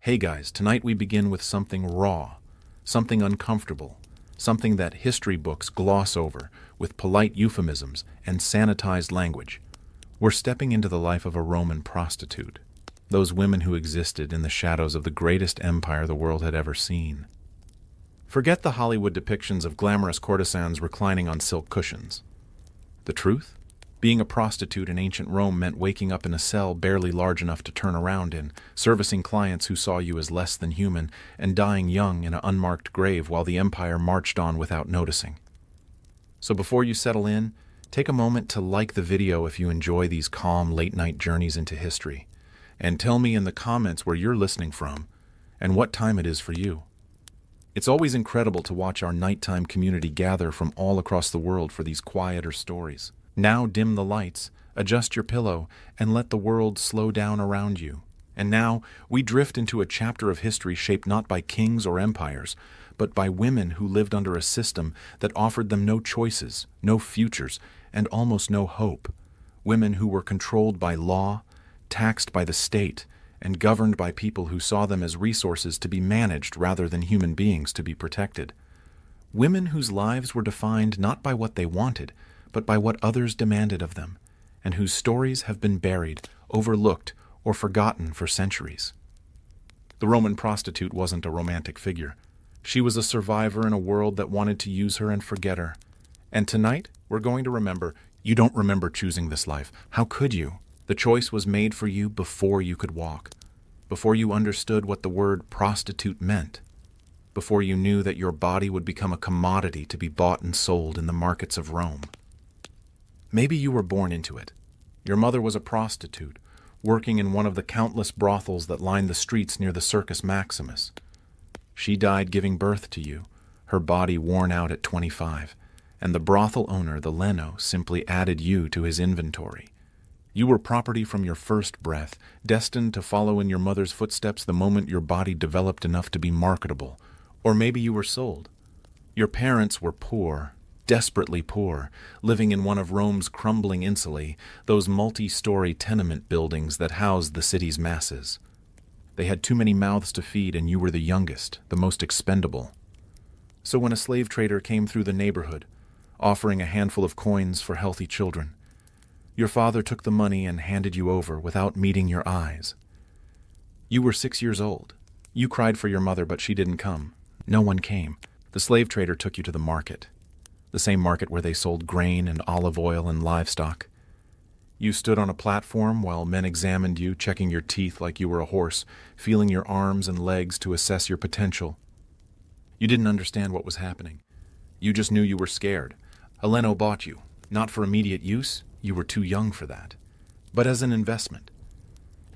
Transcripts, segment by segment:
Hey guys, tonight we begin with something raw, something uncomfortable, something that history books gloss over with polite euphemisms and sanitized language. We're stepping into the life of a Roman prostitute, those women who existed in the shadows of the greatest empire the world had ever seen. Forget the Hollywood depictions of glamorous courtesans reclining on silk cushions. The truth? Being a prostitute in ancient Rome meant waking up in a cell barely large enough to turn around in, servicing clients who saw you as less than human, and dying young in an unmarked grave while the empire marched on without noticing. So before you settle in, take a moment to like the video if you enjoy these calm late-night journeys into history, and tell me in the comments where you're listening from and what time it is for you. It's always incredible to watch our nighttime community gather from all across the world for these quieter stories. Now dim the lights, adjust your pillow, and let the world slow down around you. And now we drift into a chapter of history shaped not by kings or empires, but by women who lived under a system that offered them no choices, no futures, and almost no hope. Women who were controlled by law, taxed by the state, and governed by people who saw them as resources to be managed rather than human beings to be protected. Women whose lives were defined not by what they wanted, but by what others demanded of them, and whose stories have been buried, overlooked, or forgotten for centuries. The Roman prostitute wasn't a romantic figure. She was a survivor in a world that wanted to use her and forget her. And tonight, we're going to remember, you don't remember choosing this life. How could you? The choice was made for you before you could walk, before you understood what the word prostitute meant, before you knew that your body would become a commodity to be bought and sold in the markets of Rome. Maybe you were born into it. Your mother was a prostitute, working in one of the countless brothels that lined the streets near the Circus Maximus. She died giving birth to you, her body worn out at 25, and the brothel owner, the Leno, simply added you to his inventory. You were property from your first breath, destined to follow in your mother's footsteps the moment your body developed enough to be marketable. Or maybe you were sold. Your parents were poor, desperately poor, living in one of Rome's crumbling insulae, those multi-story tenement buildings that housed the city's masses. They had too many mouths to feed, and you were the youngest, the most expendable. So when a slave trader came through the neighborhood, offering a handful of coins for healthy children, your father took the money and handed you over without meeting your eyes. You were 6 years old. You cried for your mother, but she didn't come. No one came. The slave trader took you to the market. The same market where they sold grain and olive oil and livestock. You stood on a platform while men examined you, checking your teeth like you were a horse, feeling your arms and legs to assess your potential. You didn't understand what was happening. You just knew you were scared. Leno bought you, not for immediate use, you were too young for that, but as an investment.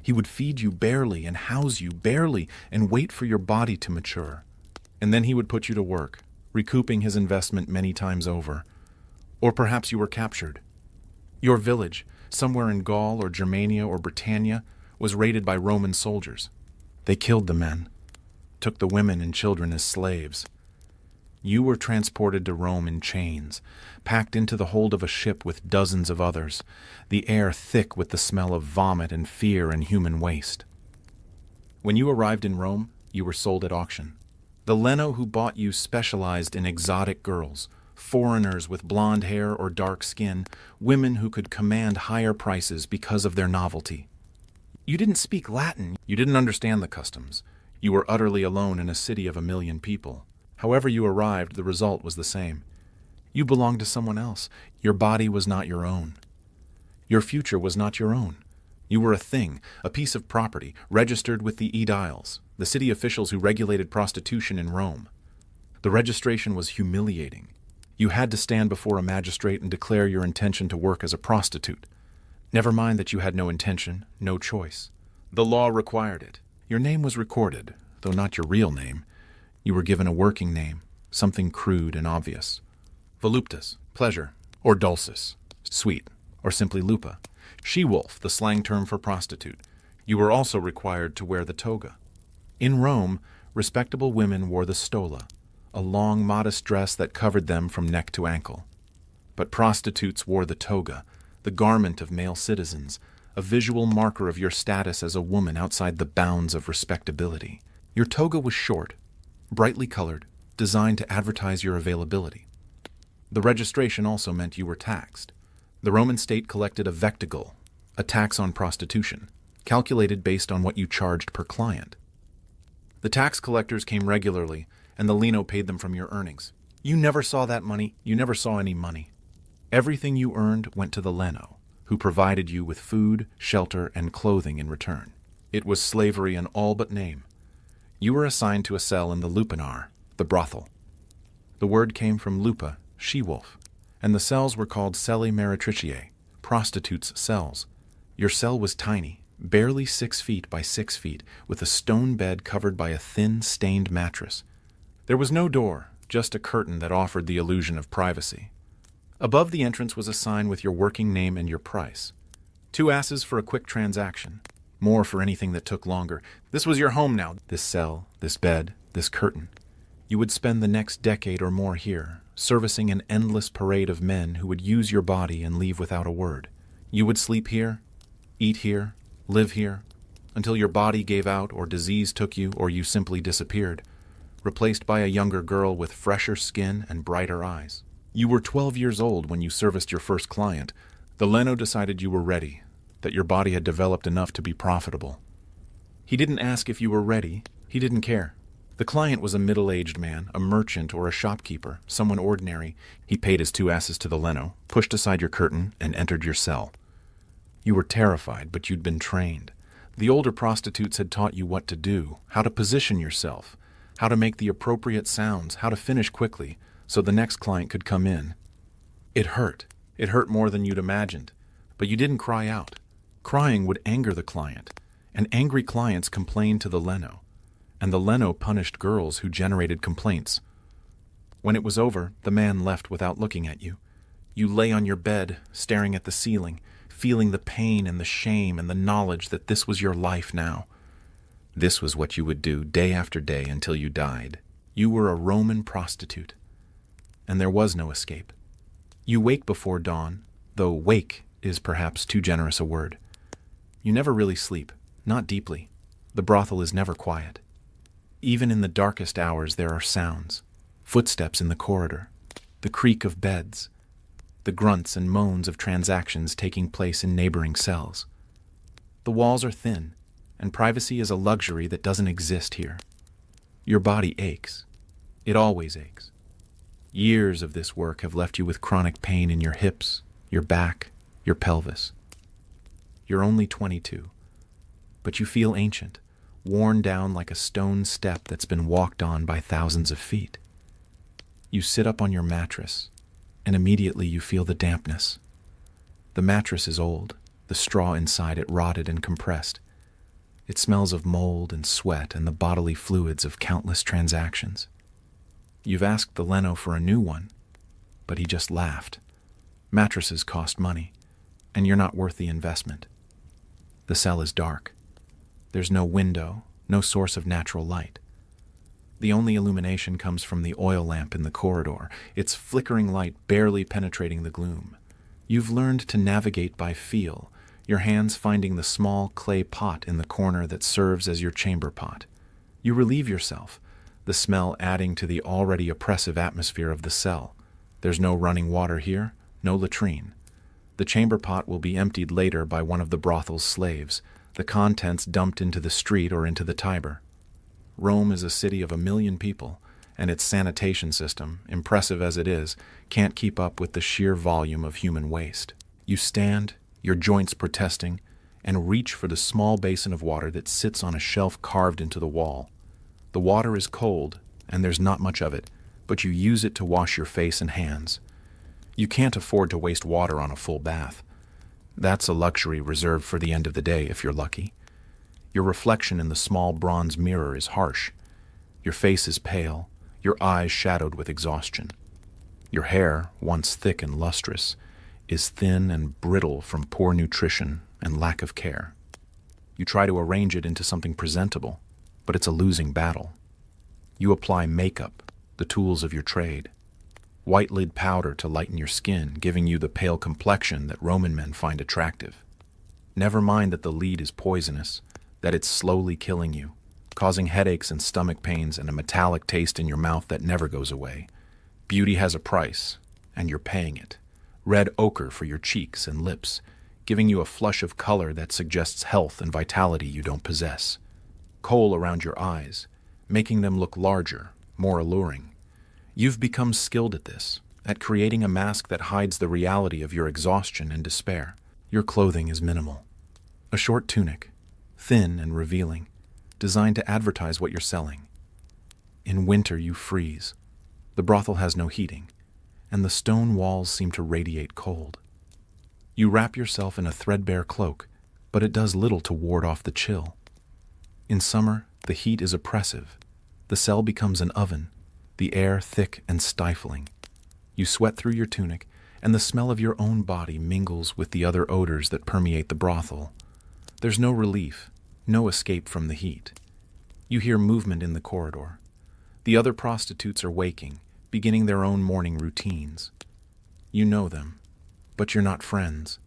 He would feed you barely and house you barely and wait for your body to mature. And then he would put you to work, recouping his investment many times over. Or perhaps you were captured. Your village, somewhere in Gaul or Germania or Britannia, was raided by Roman soldiers. They killed the men, took the women and children as slaves. You were transported to Rome in chains, packed into the hold of a ship with dozens of others, the air thick with the smell of vomit and fear and human waste. When you arrived in Rome, you were sold at auction. The Leno who bought you specialized in exotic girls, foreigners with blonde hair or dark skin, women who could command higher prices because of their novelty. You didn't speak Latin. You didn't understand the customs. You were utterly alone in a city of 1 million people. However you arrived, the result was the same. You belonged to someone else. Your body was not your own. Your future was not your own. You were a thing, a piece of property, registered with the aediles, the city officials who regulated prostitution in Rome. The registration was humiliating. You had to stand before a magistrate and declare your intention to work as a prostitute. Never mind that you had no intention, no choice. The law required it. Your name was recorded, though not your real name. You were given a working name, something crude and obvious. Voluptas, pleasure, or dulcis, sweet, or simply lupa. She-wolf, the slang term for prostitute. You were also required to wear the toga. In Rome, respectable women wore the stola, a long, modest dress that covered them from neck to ankle. But prostitutes wore the toga, the garment of male citizens, a visual marker of your status as a woman outside the bounds of respectability. Your toga was short, brightly colored, designed to advertise your availability. The registration also meant you were taxed. The Roman state collected a vectigul, a tax on prostitution, calculated based on what you charged per client. The tax collectors came regularly, and the lino paid them from your earnings. You never saw that money. You never saw any money. Everything you earned went to the leno, who provided you with food, shelter, and clothing in return. It was slavery in all but name. You were assigned to a cell in the lupanar, the brothel. The word came from lupa, she-wolf, and the cells were called cellae meretriciae, prostitutes' cells. Your cell was tiny, barely 6 feet by 6 feet, with a stone bed covered by a thin, stained mattress. There was no door, just a curtain that offered the illusion of privacy. Above the entrance was a sign with your working name and your price. 2 asses for a quick transaction. More for anything that took longer. This was your home now. This cell, this bed, this curtain. You would spend the next decade or more here, servicing an endless parade of men who would use your body and leave without a word. You would sleep here, eat here, live here, until your body gave out or disease took you or you simply disappeared, replaced by a younger girl with fresher skin and brighter eyes. You were 12 years old when you serviced your first client. The leno decided you were ready, that your body had developed enough to be profitable. He didn't ask if you were ready. He didn't care. The client was a middle-aged man, a merchant or a shopkeeper, someone ordinary. He paid his 2 asses to the leno, pushed aside your curtain, and entered your cell. You were terrified, but you'd been trained. The older prostitutes had taught you what to do, how to position yourself, how to make the appropriate sounds, how to finish quickly, so the next client could come in. It hurt. It hurt more than you'd imagined. But you didn't cry out. Crying would anger the client, and angry clients complained to the leno, and the leno punished girls who generated complaints. When it was over, the man left without looking at you. You lay on your bed, staring at the ceiling, feeling the pain and the shame and the knowledge that this was your life now. This was what you would do day after day until you died. You were a Roman prostitute, and there was no escape. You wake before dawn, though wake is perhaps too generous a word. You never really sleep, not deeply. The brothel is never quiet. Even in the darkest hours there are sounds, footsteps in the corridor, the creak of beds, the grunts and moans of transactions taking place in neighboring cells. The walls are thin, and privacy is a luxury that doesn't exist here. Your body aches. It always aches. Years of this work have left you with chronic pain in your hips, your back, your pelvis. You're only 22, but you feel ancient, worn down like a stone step that's been walked on by thousands of feet. You sit up on your mattress, and immediately you feel the dampness. The mattress is old, the straw inside it rotted and compressed. It smells of mold and sweat and the bodily fluids of countless transactions. You've asked the leno for a new one, but he just laughed. Mattresses cost money, and you're not worth the investment. The cell is dark. There's no window, no source of natural light. The only illumination comes from the oil lamp in the corridor, its flickering light barely penetrating the gloom. You've learned to navigate by feel, your hands finding the small clay pot in the corner that serves as your chamber pot. You relieve yourself, the smell adding to the already oppressive atmosphere of the cell. There's no running water here, no latrine. The chamber pot will be emptied later by one of the brothel's slaves, the contents dumped into the street or into the Tiber. Rome is a city of 1 million people, and its sanitation system, impressive as it is, can't keep up with the sheer volume of human waste. You stand, your joints protesting, and reach for the small basin of water that sits on a shelf carved into the wall. The water is cold, and there's not much of it, but you use it to wash your face and hands. You can't afford to waste water on a full bath. That's a luxury reserved for the end of the day if you're lucky. Your reflection in the small bronze mirror is harsh. Your face is pale, your eyes shadowed with exhaustion. Your hair, once thick and lustrous, is thin and brittle from poor nutrition and lack of care. You try to arrange it into something presentable, but it's a losing battle. You apply makeup, the tools of your trade. White lid powder to lighten your skin, giving you the pale complexion that Roman men find attractive. Never mind that the lead is poisonous, that it's slowly killing you, causing headaches and stomach pains and a metallic taste in your mouth that never goes away. Beauty has a price, and you're paying it. Red ochre for your cheeks and lips, giving you a flush of color that suggests health and vitality you don't possess. Kohl around your eyes, making them look larger, more alluring. You've become skilled at this, at creating a mask that hides the reality of your exhaustion and despair. Your clothing is minimal. A short tunic, thin and revealing, designed to advertise what you're selling. In winter you freeze. The brothel has no heating, and the stone walls seem to radiate cold. You wrap yourself in a threadbare cloak, but it does little to ward off the chill. In summer, the heat is oppressive. The cell becomes an oven, the air thick and stifling. You sweat through your tunic, and the smell of your own body mingles with the other odors that permeate the brothel. There's no relief, no escape from the heat. You hear movement in the corridor. The other prostitutes are waking, beginning their own morning routines. You know them, but you're not friends.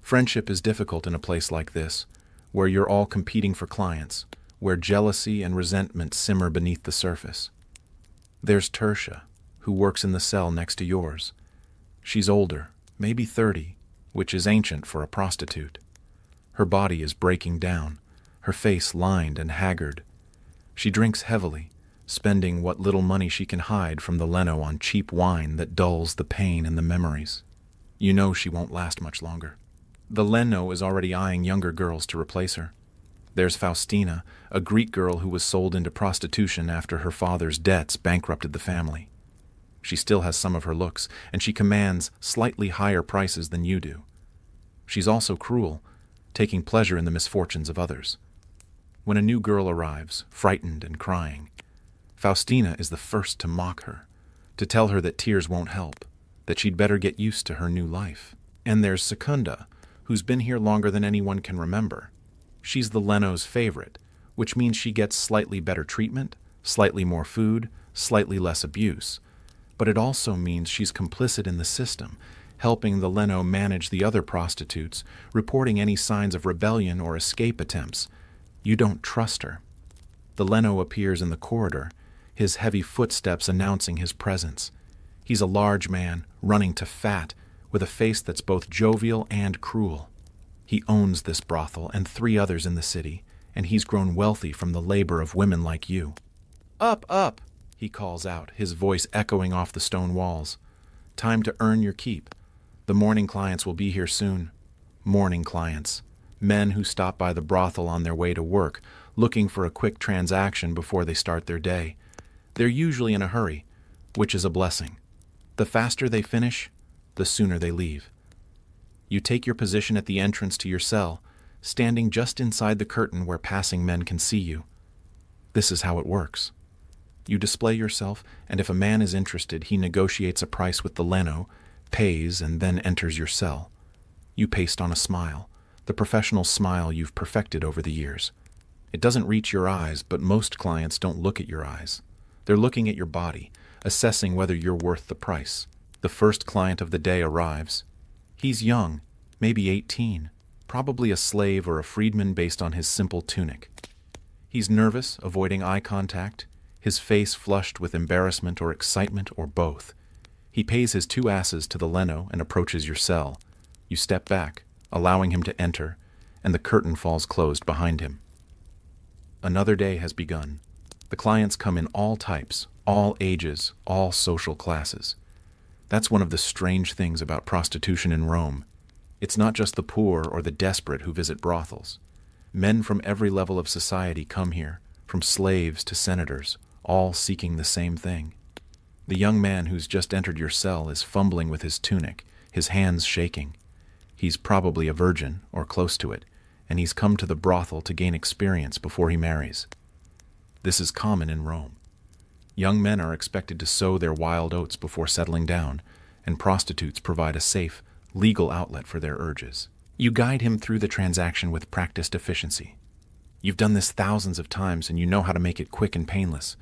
Friendship is difficult in a place like this, where you're all competing for clients, where jealousy and resentment simmer beneath the surface. There's Tertia, who works in the cell next to yours. She's older, maybe 30, which is ancient for a prostitute. Her body is breaking down, her face lined and haggard. She drinks heavily, spending what little money she can hide from the Leno on cheap wine that dulls the pain and the memories. You know she won't last much longer. The Leno is already eyeing younger girls to replace her. There's Faustina, a Greek girl who was sold into prostitution after her father's debts bankrupted the family. She still has some of her looks, and she commands slightly higher prices than you do. She's also cruel, taking pleasure in the misfortunes of others. When a new girl arrives, frightened and crying, Faustina is the first to mock her, to tell her that tears won't help, that she'd better get used to her new life. And there's Secunda, who's been here longer than anyone can remember. She's the Leno's favorite, which means she gets slightly better treatment, slightly more food, slightly less abuse. But it also means she's complicit in the system, helping the Leno manage the other prostitutes, reporting any signs of rebellion or escape attempts. You don't trust her. The Leno appears in the corridor, his heavy footsteps announcing his presence. He's a large man, running to fat, with a face that's both jovial and cruel. He owns this brothel and 3 others in the city, and he's grown wealthy from the labor of women like you. Up, up, he calls out, his voice echoing off the stone walls. Time to earn your keep. The morning clients will be here soon. Morning clients. Men who stop by the brothel on their way to work, looking for a quick transaction before they start their day. They're usually in a hurry, which is a blessing. The faster they finish, the sooner they leave. You take your position at the entrance to your cell, standing just inside the curtain where passing men can see you. This is how it works. You display yourself, and if a man is interested, he negotiates a price with the Leno, pays, and then enters your cell. You paste on a smile, the professional smile you've perfected over the years. It doesn't reach your eyes, but most clients don't look at your eyes. They're looking at your body, assessing whether you're worth the price. The first client of the day arrives. He's young, maybe 18, probably a slave or a freedman based on his simple tunic. He's nervous, avoiding eye contact, his face flushed with embarrassment or excitement or both. He pays his 2 asses to the Leno and approaches your cell. You step back, allowing him to enter, and the curtain falls closed behind him. Another day has begun. The clients come in all types, all ages, all social classes. That's one of the strange things about prostitution in Rome. It's not just the poor or the desperate who visit brothels. Men from every level of society come here, from slaves to senators, all seeking the same thing. The young man who's just entered your cell is fumbling with his tunic, his hands shaking. He's probably a virgin, or close to it, and he's come to the brothel to gain experience before he marries. This is common in Rome. Young men are expected to sow their wild oats before settling down, and prostitutes provide a safe, legal outlet for their urges. You guide him through the transaction with practiced efficiency. You've done this thousands of times, and you know how to make it quick and painless.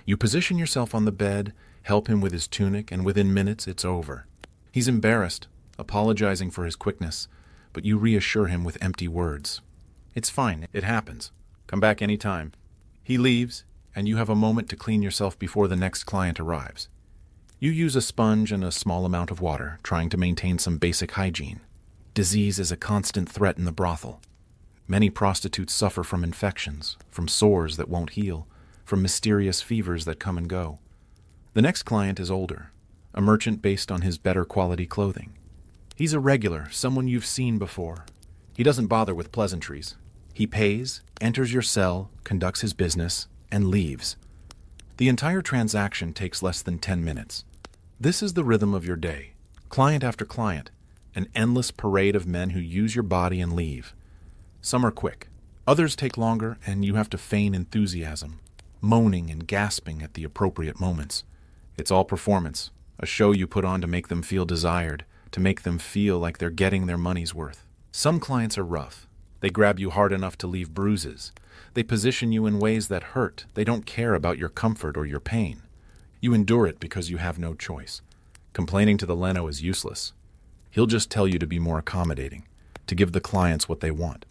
You position yourself on the bed, help him with his tunic, and within minutes it's over. He's embarrassed, apologizing for his quickness, but you reassure him with empty words. It's fine, it happens. Come back any time. He leaves, and you have a moment to clean yourself before the next client arrives. You use a sponge and a small amount of water, trying to maintain some basic hygiene. Disease is a constant threat in the brothel. Many prostitutes suffer from infections, from sores that won't heal, from mysterious fevers that come and go. The next client is older, a merchant based on his better quality clothing. He's a regular, someone you've seen before. He doesn't bother with pleasantries. He pays, enters your cell, conducts his business, and leaves. The entire transaction takes less than 10 minutes. This is the rhythm of your day, client after client, an endless parade of men who use your body and leave. Some are quick. Others take longer, and you have to feign enthusiasm, moaning and gasping at the appropriate moments. It's all performance, a show you put on to make them feel desired, to make them feel like they're getting their money's worth. Some clients are rough. They grab you hard enough to leave bruises. They position you in ways that hurt. They don't care about your comfort or your pain. You endure it because you have no choice. Complaining to the Leno is useless. He'll just tell you to be more accommodating, to give the clients what they want.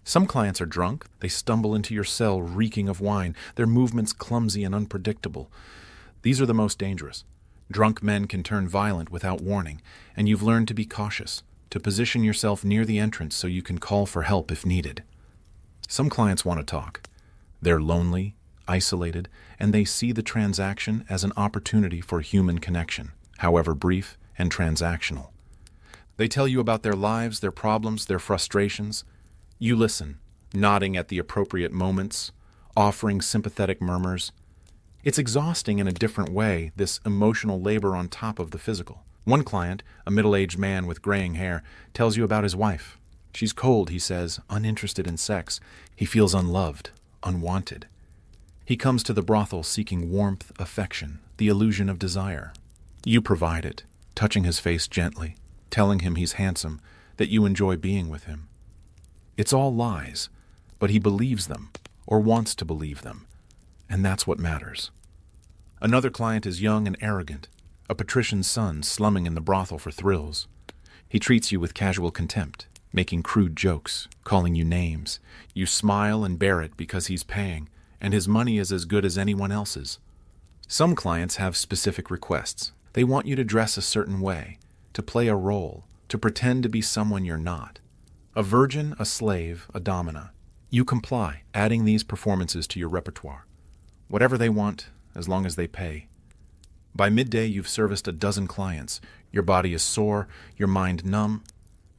Some clients are drunk. They stumble into your cell reeking of wine, their movements clumsy and unpredictable. These are the most dangerous. Drunk men can turn violent without warning, and you've learned to be cautious, to position yourself near the entrance so you can call for help if needed. Some clients want to talk. They're lonely, isolated, and they see the transaction as an opportunity for human connection, however brief and transactional. They tell you about their lives, their problems, their frustrations. You listen, nodding at the appropriate moments, offering sympathetic murmurs. It's exhausting in a different way, this emotional labor on top of the physical. One client, a middle-aged man with graying hair, tells you about his wife. She's cold, he says, uninterested in sex. He feels unloved, unwanted. He comes to the brothel seeking warmth, affection, the illusion of desire. You provide it, touching his face gently, telling him he's handsome, that you enjoy being with him. It's all lies, but he believes them, or wants to believe them, and that's what matters. Another client is young and arrogant, a patrician's son slumming in the brothel for thrills. He treats you with casual contempt, making crude jokes, calling you names. You smile and bear it because he's paying, and his money is as good as anyone else's. Some clients have specific requests. They want you to dress a certain way, to play a role, to pretend to be someone you're not. A virgin, a slave, a domina. You comply, adding these performances to your repertoire. Whatever they want, as long as they pay. By midday, you've serviced a dozen clients. Your body is sore, your mind numb.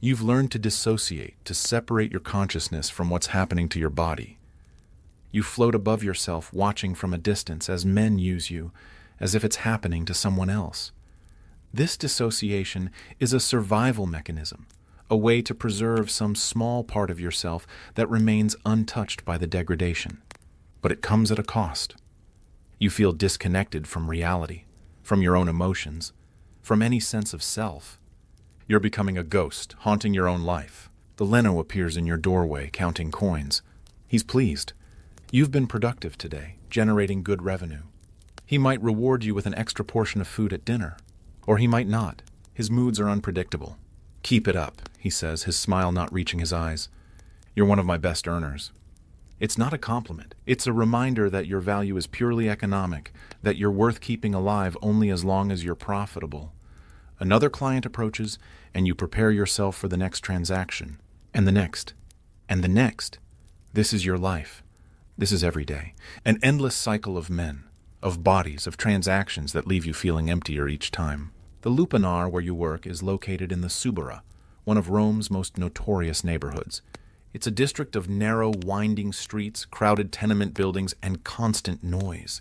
You've learned to dissociate, to separate your consciousness from what's happening to your body. You float above yourself, watching from a distance as men use you, as if it's happening to someone else. This dissociation is a survival mechanism, a way to preserve some small part of yourself that remains untouched by the degradation. But it comes at a cost. You feel disconnected from reality, from your own emotions, from any sense of self. You're becoming a ghost, haunting your own life. The Leno appears in your doorway, counting coins. He's pleased. You've been productive today, generating good revenue. He might reward you with an extra portion of food at dinner, or he might not. His moods are unpredictable. Keep it up, he says, his smile not reaching his eyes. You're one of my best earners. It's not a compliment. It's a reminder that your value is purely economic, that you're worth keeping alive only as long as you're profitable. Another client approaches, and you prepare yourself for the next transaction, and the next, and the next. This is your life. This is every day. An endless cycle of men, of bodies, of transactions that leave you feeling emptier each time. The Lupanar where you work is located in the Subura, one of Rome's most notorious neighborhoods. It's a district of narrow, winding streets, crowded tenement buildings, and constant noise.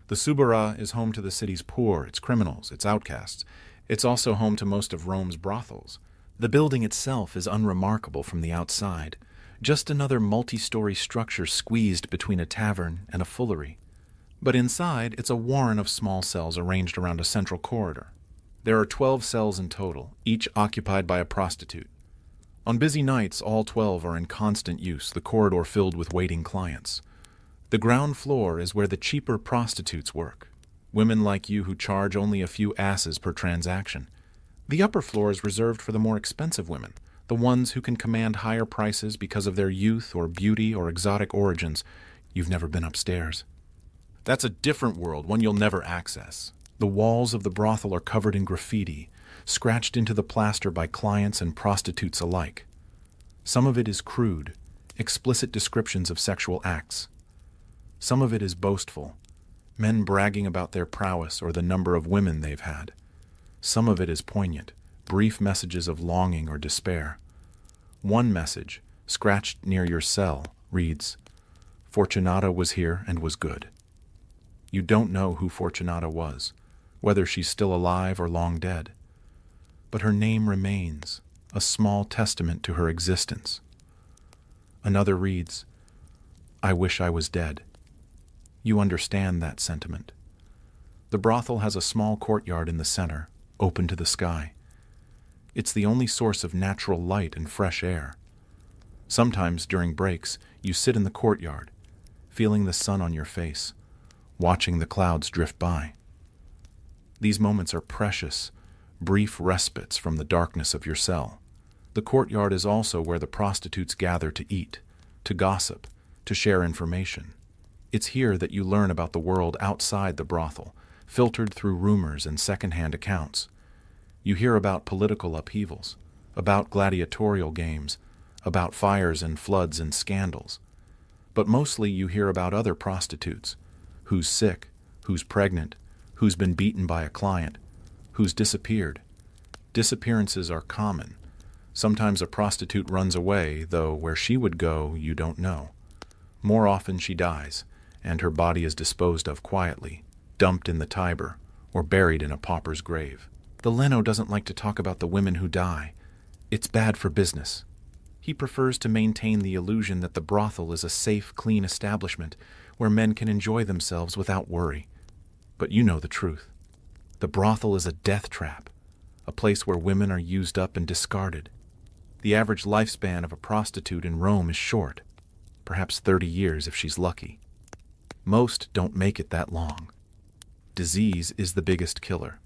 The Subura is home to the city's poor, its criminals, its outcasts. It's also home to most of Rome's brothels. The building itself is unremarkable from the outside, just another multi-story structure squeezed between a tavern and a foolery. But inside, it's a warren of small cells arranged around a central corridor. There are 12 cells in total, each occupied by a prostitute. On busy nights, all 12 are in constant use, the corridor filled with waiting clients. The ground floor is where the cheaper prostitutes work, women like you who charge only a few asses per transaction. The upper floor is reserved for the more expensive women, The ones who can command higher prices because of their youth or beauty or exotic origins. You've never been upstairs. That's a different world, one you'll never access. The walls of the brothel are covered in graffiti, scratched into the plaster by clients and prostitutes alike. Some of it is crude, explicit descriptions of sexual acts. Some of it is boastful, men bragging about their prowess or the number of women they've had. Some of it is poignant, brief messages of longing or despair. One message, scratched near your cell, reads, "Fortunata was here and was good." You don't know who Fortunata was, whether she's still alive or long dead. But her name remains, a small testament to her existence. Another reads, "I wish I was dead." You understand that sentiment. The brothel has a small courtyard in the center, open to the sky. It's the only source of natural light and fresh air. Sometimes, during breaks, you sit in the courtyard, feeling the sun on your face, watching the clouds drift by. These moments are precious, brief respites from the darkness of your cell. The courtyard is also where the prostitutes gather to eat, to gossip, to share information. It's here that you learn about the world outside the brothel, filtered through rumors and second-hand accounts. You hear about political upheavals, about gladiatorial games, about fires and floods and scandals. But mostly you hear about other prostitutes, who's sick, who's pregnant, who's been beaten by a client, who's disappeared. Disappearances are common. Sometimes a prostitute runs away, though where she would go, you don't know. More often she dies, and her body is disposed of quietly, dumped in the Tiber, or buried in a pauper's grave. The Leno doesn't like to talk about the women who die. It's bad for business. He prefers to maintain the illusion that the brothel is a safe, clean establishment where men can enjoy themselves without worry. But you know the truth. The brothel is a death trap, a place where women are used up and discarded. The average lifespan of a prostitute in Rome is short, perhaps 30 years if she's lucky. Most don't make it that long. Disease is the biggest killer.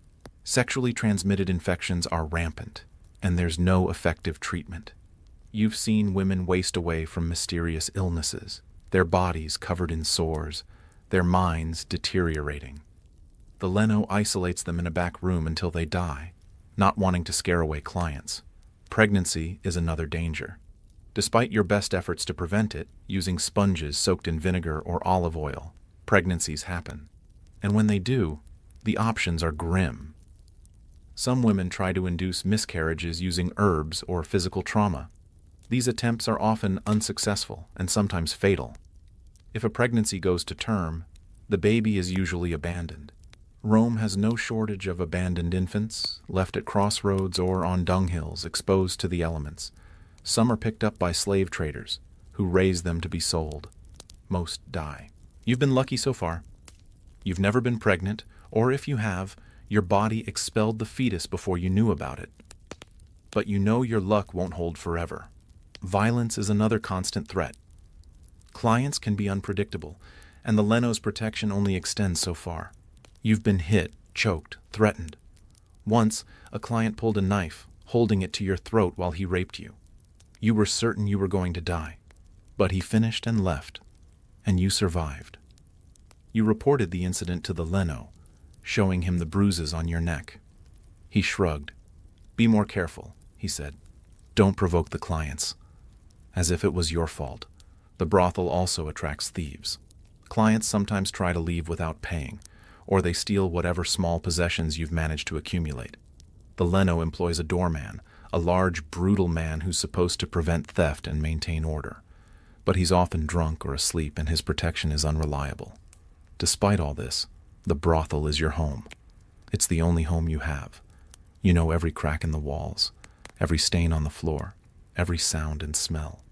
Sexually transmitted infections are rampant, and there's no effective treatment. You've seen women waste away from mysterious illnesses, their bodies covered in sores, their minds deteriorating. The Leno isolates them in a back room until they die, not wanting to scare away clients. Pregnancy is another danger. Despite your best efforts to prevent it, using sponges soaked in vinegar or olive oil, pregnancies happen. And when they do, the options are grim. Some women try to induce miscarriages using herbs or physical trauma. These attempts are often unsuccessful and sometimes fatal. If a pregnancy goes to term, the baby is usually abandoned. Rome has no shortage of abandoned infants, left at crossroads or on dunghills, exposed to the elements. Some are picked up by slave traders, who raise them to be sold. Most die. You've been lucky so far. You've never been pregnant, or if you have, your body expelled the fetus before you knew about it. But you know your luck won't hold forever. Violence is another constant threat. Clients can be unpredictable, and the Leno's protection only extends so far. You've been hit, choked, threatened. Once, a client pulled a knife, holding it to your throat while he raped you. You were certain you were going to die, but he finished and left, and you survived. You reported the incident to the Leno, showing him the bruises on your neck. He shrugged. "Be more careful," he said. "Don't provoke the clients." As if it was your fault. The brothel also attracts thieves. Clients sometimes try to leave without paying, or they steal whatever small possessions you've managed to accumulate. The Leno employs a doorman, a large, brutal man who's supposed to prevent theft and maintain order. But he's often drunk or asleep, and his protection is unreliable. Despite all this, the brothel is your home. It's the only home you have. You know every crack in the walls, every stain on the floor, every sound and smell.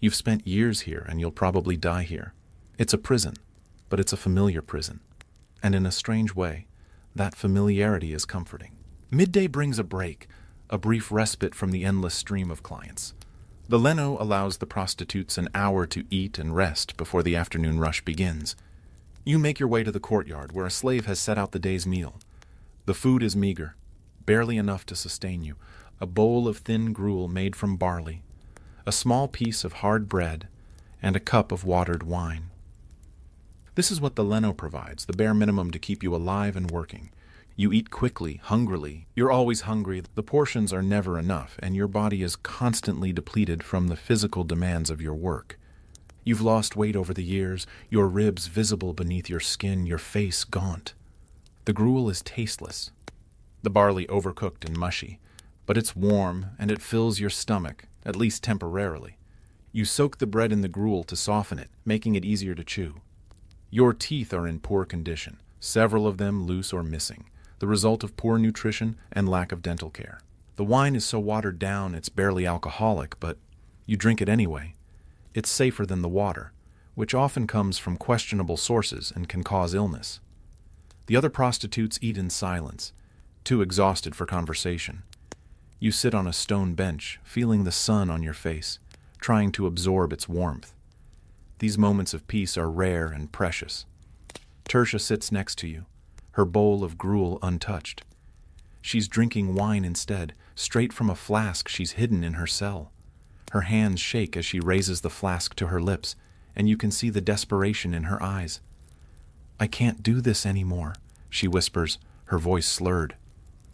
You've spent years here, and you'll probably die here. It's a prison, but it's a familiar prison. And in a strange way, that familiarity is comforting. Midday brings a break, a brief respite from the endless stream of clients. The Leno allows the prostitutes an hour to eat and rest before the afternoon rush begins. You make your way to the courtyard, where a slave has set out the day's meal. The food is meager, barely enough to sustain you. a bowl of thin gruel made from barley, a small piece of hard bread, and a cup of watered wine. This is what the Leno provides, the bare minimum to keep you alive and working. You eat quickly, hungrily. You're always hungry. The portions are never enough, and your body is constantly depleted from the physical demands of your work. You've lost weight over the years, your ribs visible beneath your skin, your face gaunt. The gruel is tasteless, the barley overcooked and mushy, but it's warm and it fills your stomach, at least temporarily. You soak the bread in the gruel to soften it, making it easier to chew. Your teeth are in poor condition, several of them loose or missing, the result of poor nutrition and lack of dental care. The wine is so watered down it's barely alcoholic, but you drink it anyway. It's safer than the water, which often comes from questionable sources and can cause illness. The other prostitutes eat in silence, too exhausted for conversation. You sit on a stone bench, feeling the sun on your face, trying to absorb its warmth. These moments of peace are rare and precious. Tertia sits next to you, her bowl of gruel untouched. She's drinking wine instead, straight from a flask she's hidden in her cell. Her hands shake as she raises the flask to her lips, and you can see the desperation in her eyes. "I can't do this anymore," she whispers, her voice slurred.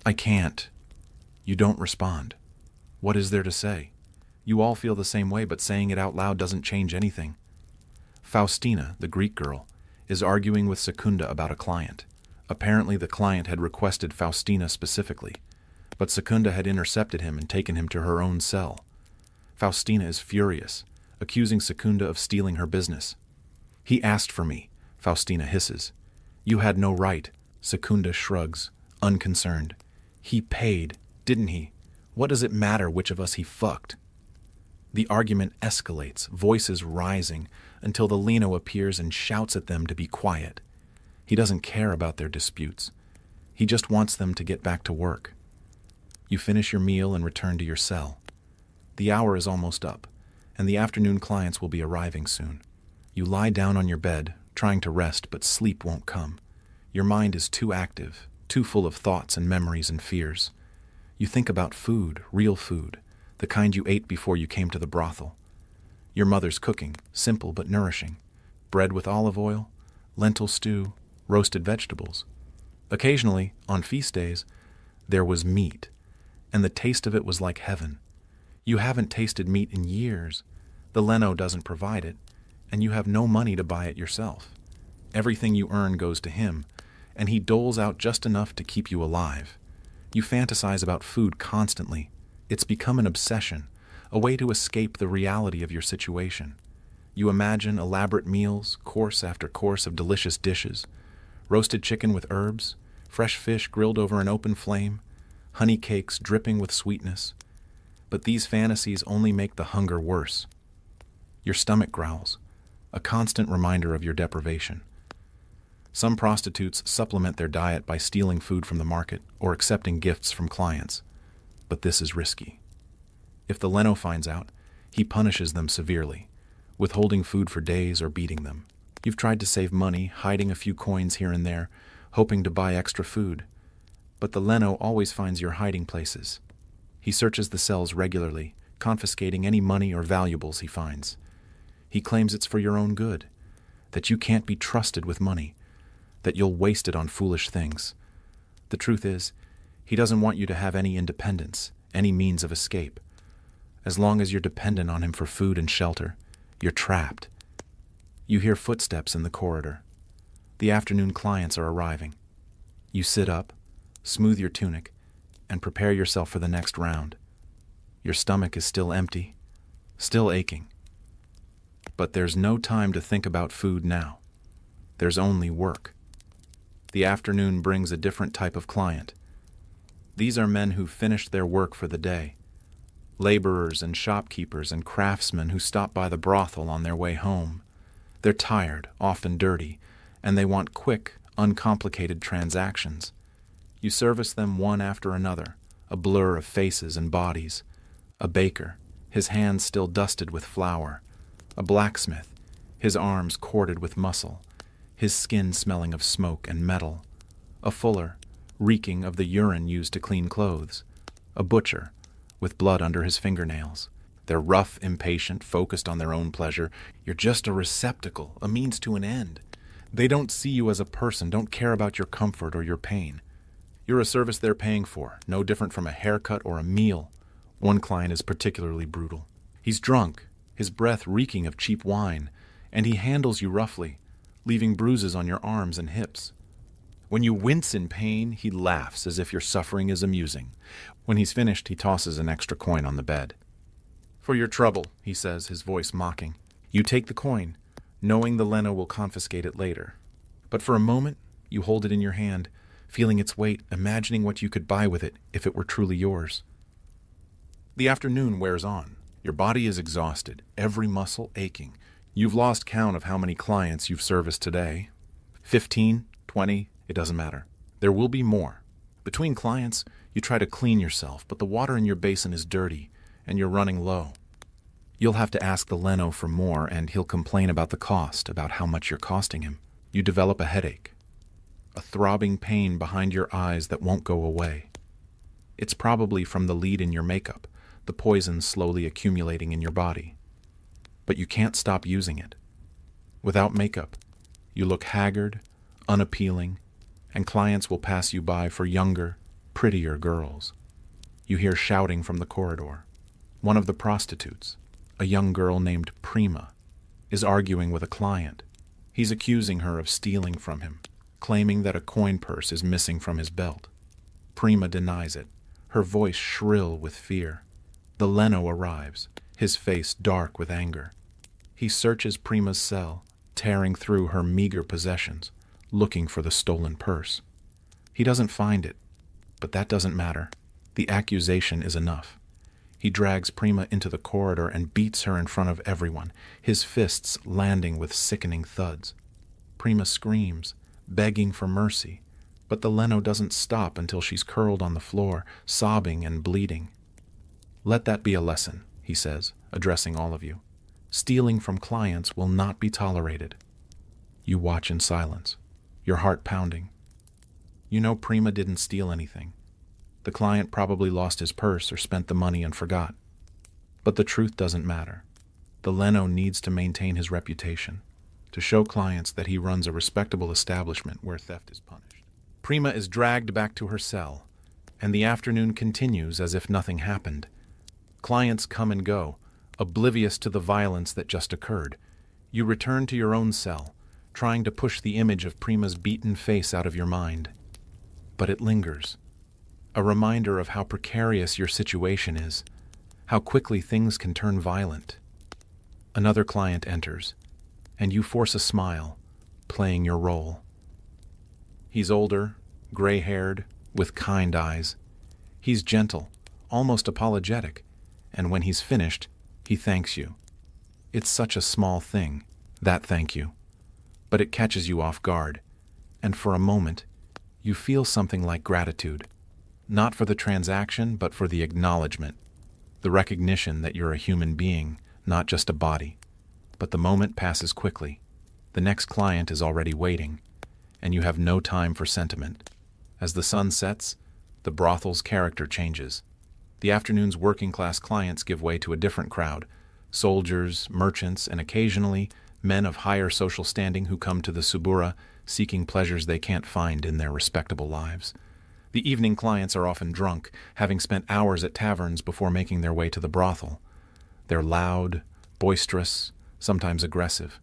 "I can't." You don't respond. What is there to say? You all feel the same way, but saying it out loud doesn't change anything. Faustina, the Greek girl, is arguing with Secunda about a client. Apparently the client had requested Faustina specifically, but Secunda had intercepted him and taken him to her own cell. Faustina is furious, accusing Secunda of stealing her business. "He asked for me," Faustina hisses. "You had no right," Secunda shrugs, unconcerned. "He paid, didn't he? What does it matter which of us he fucked?" The argument escalates, voices rising, until the Leno appears and shouts at them to be quiet. He doesn't care about their disputes. He just wants them to get back to work. You finish your meal and return to your cell. The hour is almost up, and the afternoon clients will be arriving soon. You lie down on your bed, trying to rest, but sleep won't come. Your mind is too active, too full of thoughts and memories and fears. You think about food, real food, the kind you ate before you came to the brothel. Your mother's cooking, simple but nourishing. Bread with olive oil, lentil stew, roasted vegetables. Occasionally, on feast days, there was meat, and the taste of it was like heaven. You haven't tasted meat in years. The Leno doesn't provide it, and you have no money to buy it yourself. Everything you earn goes to him, and he doles out just enough to keep you alive. You fantasize about food constantly. It's become an obsession, a way to escape the reality of your situation. You imagine elaborate meals, course after course of delicious dishes, roasted chicken with herbs, fresh fish grilled over an open flame, honey cakes dripping with sweetness. But these fantasies only make the hunger worse. Your stomach growls, a constant reminder of your deprivation. Some prostitutes supplement their diet by stealing food from the market or accepting gifts from clients. But this is risky. If the Leno finds out, he punishes them severely, withholding food for days or beating them. You've tried to save money, hiding a few coins here and there, hoping to buy extra food. But the Leno always finds your hiding places. He searches the cells regularly, confiscating any money or valuables he finds. He claims it's for your own good, that you can't be trusted with money, that you'll waste it on foolish things. The truth is, he doesn't want you to have any independence, any means of escape. As long as you're dependent on him for food and shelter, you're trapped. You hear footsteps in the corridor. The afternoon clients are arriving. You sit up, smooth your tunic, and prepare yourself for the next round. Your stomach is still empty, still aching. But there's no time to think about food now. There's only work. The afternoon brings a different type of client. These are men who've finished their work for the day. Laborers and shopkeepers and craftsmen who stop by the brothel on their way home. They're tired, often dirty, and they want quick, uncomplicated transactions. You service them one after another, a blur of faces and bodies. A baker, his hands still dusted with flour. A blacksmith, his arms corded with muscle, his skin smelling of smoke and metal. A fuller, reeking of the urine used to clean clothes. A butcher, with blood under his fingernails. They're rough, impatient, focused on their own pleasure. You're just a receptacle, a means to an end. They don't see you as a person, don't care about your comfort or your pain. You're a service they're paying for, no different from a haircut or a meal. One client is particularly brutal. He's drunk, his breath reeking of cheap wine, and he handles you roughly, leaving bruises on your arms and hips. When you wince in pain, he laughs as if your suffering is amusing. When he's finished, he tosses an extra coin on the bed. "For your trouble," he says, his voice mocking. You take the coin, knowing the Leno will confiscate it later. But for a moment, you hold it in your hand, feeling its weight, imagining what you could buy with it if it were truly yours. The afternoon wears on. Your body is exhausted, every muscle aching. You've lost count of how many clients you've serviced today. 15, 20, it doesn't matter. There will be more. Between clients, you try to clean yourself, but the water in your basin is dirty, and you're running low. You'll have to ask the Leno for more, and he'll complain about the cost, about how much you're costing him. You develop a headache, a throbbing pain behind your eyes that won't go away. It's probably from the lead in your makeup, the poison slowly accumulating in your body. But you can't stop using it. Without makeup, you look haggard, unappealing, and clients will pass you by for younger, prettier girls. You hear shouting from the corridor. One of the prostitutes, a young girl named Prima, is arguing with a client. He's accusing her of stealing from him, claiming that a coin purse is missing from his belt. Prima denies it, her voice shrill with fear. The Leno arrives, his face dark with anger. He searches Prima's cell, tearing through her meager possessions, looking for the stolen purse. He doesn't find it, but that doesn't matter. The accusation is enough. He drags Prima into the corridor and beats her in front of everyone, his fists landing with sickening thuds. Prima screams, begging for mercy, but the Leno doesn't stop until she's curled on the floor, sobbing and bleeding. "Let that be a lesson," he says, addressing all of you. "Stealing from clients will not be tolerated." You watch in silence, your heart pounding. You know Prima didn't steal anything. The client probably lost his purse or spent the money and forgot. But the truth doesn't matter. The Leno needs to maintain his reputation, to show clients that he runs a respectable establishment where theft is punished. Prima is dragged back to her cell, and the afternoon continues as if nothing happened. Clients come and go, oblivious to the violence that just occurred. You return to your own cell, trying to push the image of Prima's beaten face out of your mind. But it lingers. A reminder of how precarious your situation is, how quickly things can turn violent. Another client enters, and you force a smile, playing your role. He's older, gray-haired, with kind eyes. He's gentle, almost apologetic, and when he's finished, he thanks you. It's such a small thing, that thank you, but it catches you off guard, and for a moment, you feel something like gratitude. Not for the transaction, but for the acknowledgement, the recognition that you're a human being, not just a body. But the moment passes quickly. The next client is already waiting, and you have no time for sentiment. As the sun sets, the brothel's character changes. The afternoon's working-class clients give way to a different crowd, soldiers, merchants, and occasionally men of higher social standing who come to the Subura seeking pleasures they can't find in their respectable lives. The evening clients are often drunk, having spent hours at taverns before making their way to the brothel. They're loud, boisterous, sometimes aggressive.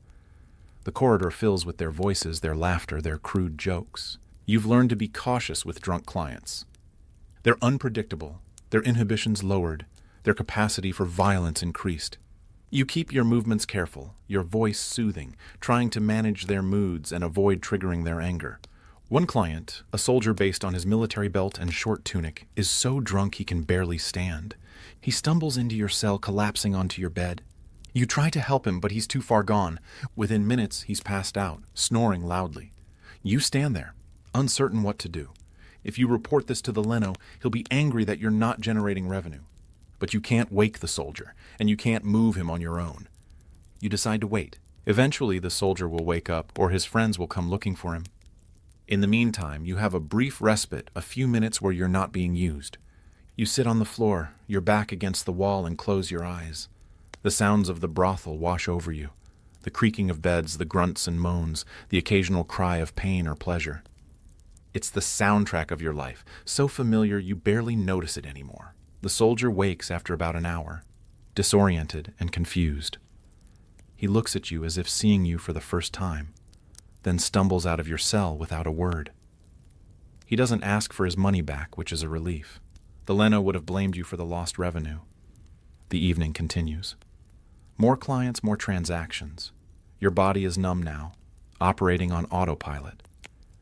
The corridor fills with their voices, their laughter, their crude jokes. You've learned to be cautious with drunk clients. They're unpredictable, their inhibitions lowered, their capacity for violence increased. You keep your movements careful, your voice soothing, trying to manage their moods and avoid triggering their anger. One client, a soldier based on his military belt and short tunic, is so drunk he can barely stand. He stumbles into your cell, collapsing onto your bed. You try to help him, but he's too far gone. Within minutes, he's passed out, snoring loudly. You stand there, uncertain what to do. If you report this to the Leno, he'll be angry that you're not generating revenue. But you can't wake the soldier, and you can't move him on your own. You decide to wait. Eventually, the soldier will wake up, or his friends will come looking for him. In the meantime, you have a brief respite, a few minutes where you're not being used. You sit on the floor, your back against the wall, and close your eyes. The sounds of the brothel wash over you. The creaking of beds, the grunts and moans, the occasional cry of pain or pleasure. It's the soundtrack of your life, so familiar you barely notice it anymore. The soldier wakes after about an hour, disoriented and confused. He looks at you as if seeing you for the first time, then stumbles out of your cell without a word. He doesn't ask for his money back, which is a relief. The Leno would have blamed you for the lost revenue. The evening continues. More clients, more transactions. Your body is numb now, operating on autopilot.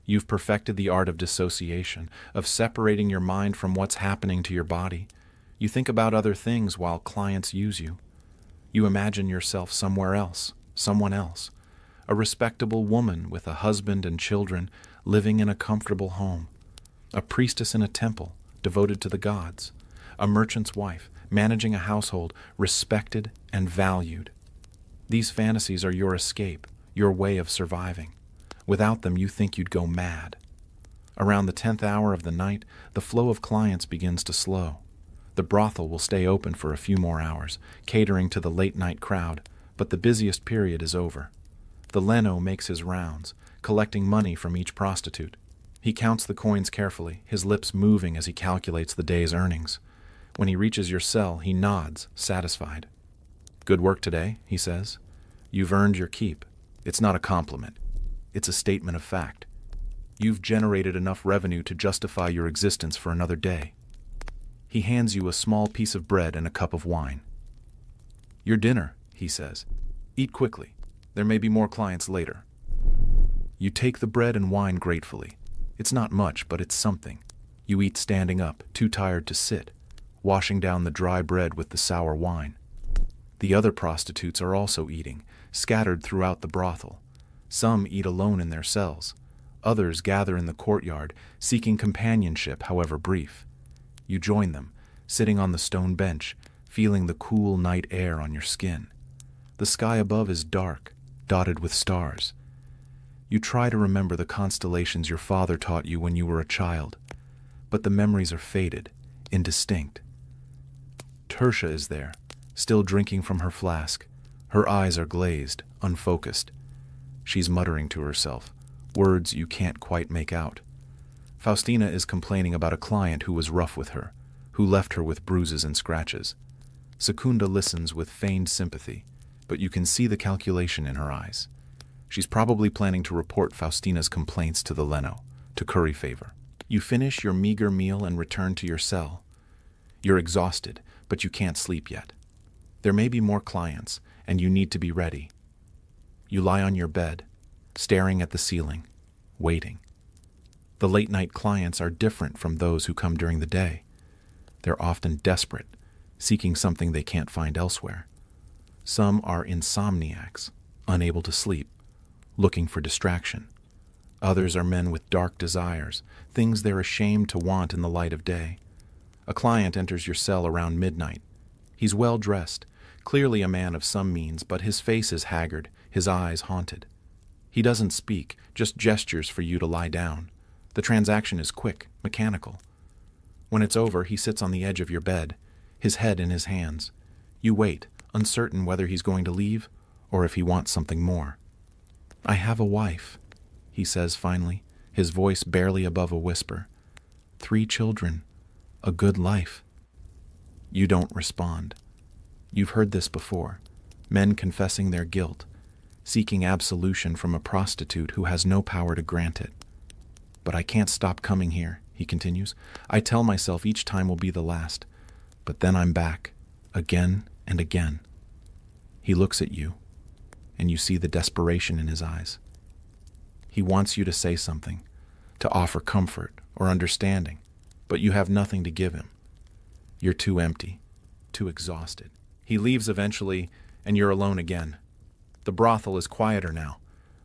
You've perfected the art of dissociation, of separating your mind from what's happening to your body. You think about other things while clients use you. You imagine yourself somewhere else, someone else, a respectable woman with a husband and children living in a comfortable home, a priestess in a temple devoted to the gods, a merchant's wife managing a household respected and valued. These fantasies are your escape, your way of surviving. Without them, you think you'd go mad. Around the 10th hour of the night, the flow of clients begins to slow. The brothel will stay open for a few more hours, catering to the late-night crowd, but the busiest period is over. The Leno makes his rounds, collecting money from each prostitute. He counts the coins carefully, his lips moving as he calculates the day's earnings. When he reaches your cell, he nods, satisfied. "Good work today," he says. "You've earned your keep. It's not a compliment. It's a statement of fact. You've generated enough revenue to justify your existence for another day." He hands you a small piece of bread and a cup of wine. "Your dinner," he says. "Eat quickly. There may be more clients later." You take the bread and wine gratefully. It's not much, but it's something. You eat standing up, too tired to sit, washing down the dry bread with the sour wine. The other prostitutes are also eating, scattered throughout the brothel. Some eat alone in their cells. Others gather in the courtyard, seeking companionship, however brief. You join them, sitting on the stone bench, feeling the cool night air on your skin. The sky above is dark, dotted with stars. You try to remember the constellations your father taught you when you were a child, but the memories are faded, indistinct. Tertia is there, still drinking from her flask. Her eyes are glazed, unfocused. She's muttering to herself, words you can't quite make out. Faustina is complaining about a client who was rough with her, who left her with bruises and scratches. Secunda listens with feigned sympathy, but you can see the calculation in her eyes. She's probably planning to report Faustina's complaints to the Leno, to curry favor. You finish your meager meal and return to your cell. You're exhausted, but you can't sleep yet. There may be more clients, and you need to be ready. You lie on your bed, staring at the ceiling, waiting. The late-night clients are different from those who come during the day. They're often desperate, seeking something they can't find elsewhere. Some are insomniacs, unable to sleep, looking for distraction. Others are men with dark desires, things they're ashamed to want in the light of day. A client enters your cell around midnight. He's well-dressed, clearly a man of some means, but his face is haggard, his eyes haunted. He doesn't speak, just gestures for you to lie down. The transaction is quick, mechanical. When it's over, he sits on the edge of your bed, his head in his hands. You wait, uncertain whether he's going to leave or if he wants something more. "I have a wife," he says finally, his voice barely above a whisper. 3 children, a good life." You don't respond. You've heard this before, men confessing their guilt, seeking absolution from a prostitute who has no power to grant it. "But I can't stop coming here," he continues. "I tell myself each time will be the last, but then I'm back, again and again." He looks at you, and you see the desperation in his eyes. He wants you to say something, to offer comfort or understanding, but you have nothing to give him. You're too empty, too exhausted. He leaves eventually, and you're alone again. The brothel is quieter now.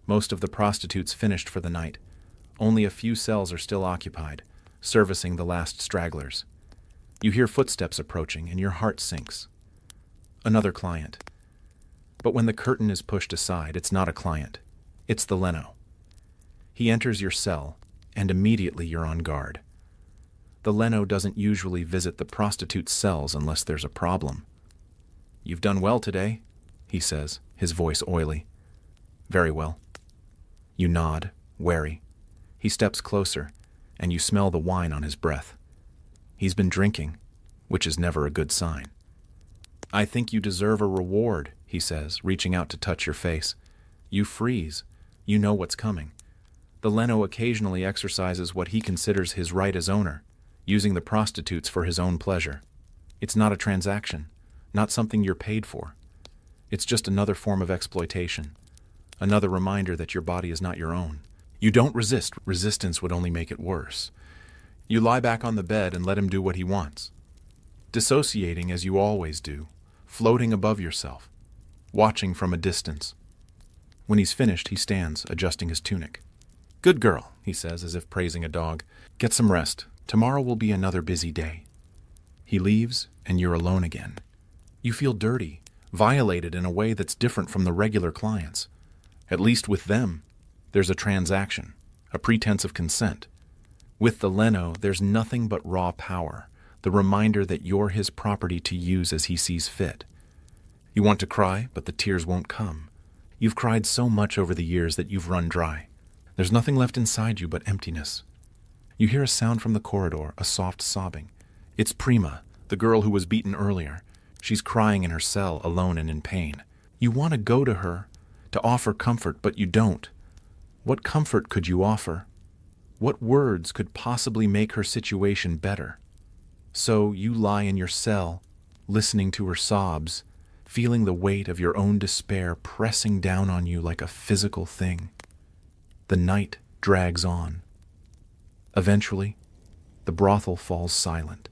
Most of the prostitutes finished for the night. Only a few cells are still occupied, servicing the last stragglers. You hear footsteps approaching, and your heart sinks. Another client. But when the curtain is pushed aside, it's not a client. It's the Leno. He enters your cell, and immediately you're on guard. The Leno doesn't usually visit the prostitute's cells unless there's a problem. "You've done well today," he says, his voice oily. "Very well." You nod, wary. He steps closer, and you smell the wine on his breath. He's been drinking, which is never a good sign. "I think you deserve a reward," he says, reaching out to touch your face. You freeze. You know what's coming. The Leno occasionally exercises what he considers his right as owner, using the prostitutes for his own pleasure. It's not a transaction, not something you're paid for. It's just another form of exploitation, another reminder that your body is not your own. You don't resist. Resistance would only make it worse. You lie back on the bed and let him do what he wants, dissociating as you always do, floating above yourself, watching from a distance. When he's finished, he stands, adjusting his tunic. "Good girl," he says, as if praising a dog. "Get some rest. Tomorrow will be another busy day." He leaves, and you're alone again. You feel dirty, violated in a way that's different from the regular clients. At least with them, there's a transaction, a pretense of consent. With the Leno, there's nothing but raw power, the reminder that you're his property to use as he sees fit. You want to cry, but the tears won't come. You've cried so much over the years that you've run dry. There's nothing left inside you but emptiness. You hear a sound from the corridor, a soft sobbing. It's Prima, the girl who was beaten earlier. She's crying in her cell, alone and in pain. You want to go to her, to offer comfort, but you don't. What comfort could you offer? What words could possibly make her situation better? So you lie in your cell, listening to her sobs, feeling the weight of your own despair pressing down on you like a physical thing. The night drags on. Eventually, the brothel falls silent.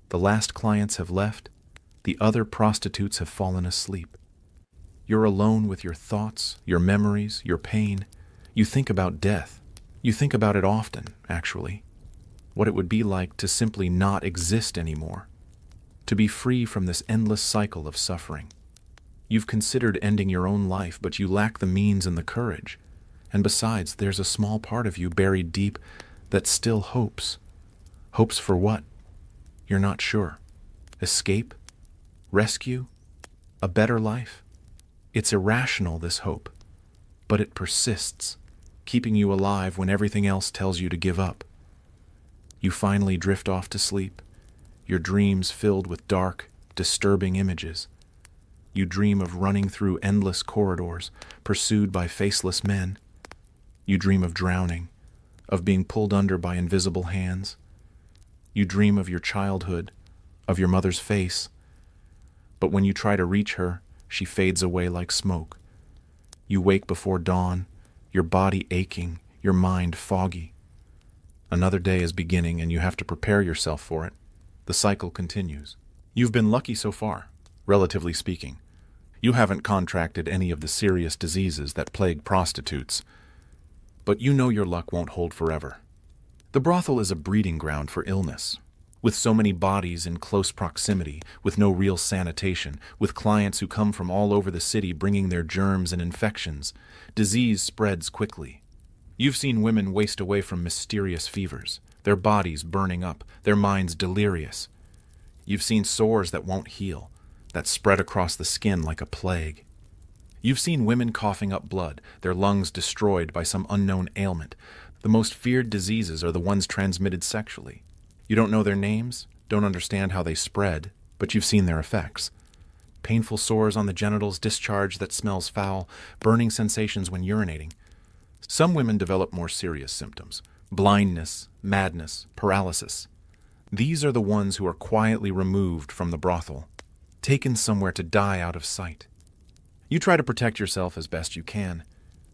The last clients have left. The other prostitutes have fallen asleep. You're alone with your thoughts, your memories, your pain. You think about death. You think about it often, actually. What it would be like to simply not exist anymore. To be free from this endless cycle of suffering. You've considered ending your own life, but you lack the means and the courage. And besides, there's a small part of you buried deep that still hopes. Hopes for what? You're not sure. Escape? Rescue? A better life? It's irrational, this hope. But it persists, keeping you alive when everything else tells you to give up. You finally drift off to sleep, your dreams filled with dark, disturbing images. You dream of running through endless corridors, pursued by faceless men. You dream of drowning, of being pulled under by invisible hands. You dream of your childhood, of your mother's face. But when you try to reach her, she fades away like smoke. You wake before dawn, your body aching, your mind foggy. Another day is beginning and you have to prepare yourself for it. The cycle continues. You've been lucky so far, relatively speaking. You haven't contracted any of the serious diseases that plague prostitutes. But you know your luck won't hold forever. The brothel is a breeding ground for illness. With so many bodies in close proximity, with no real sanitation, with clients who come from all over the city bringing their germs and infections, disease spreads quickly. You've seen women waste away from mysterious fevers, their bodies burning up, their minds delirious. You've seen sores that won't heal, that spread across the skin like a plague. You've seen women coughing up blood, their lungs destroyed by some unknown ailment. The most feared diseases are the ones transmitted sexually. You don't know their names, don't understand how they spread, but you've seen their effects. Painful sores on the genitals, discharge that smells foul, burning sensations when urinating. Some women develop more serious symptoms: blindness, madness, paralysis. These are the ones who are quietly removed from the brothel, taken somewhere to die out of sight. You try to protect yourself as best you can.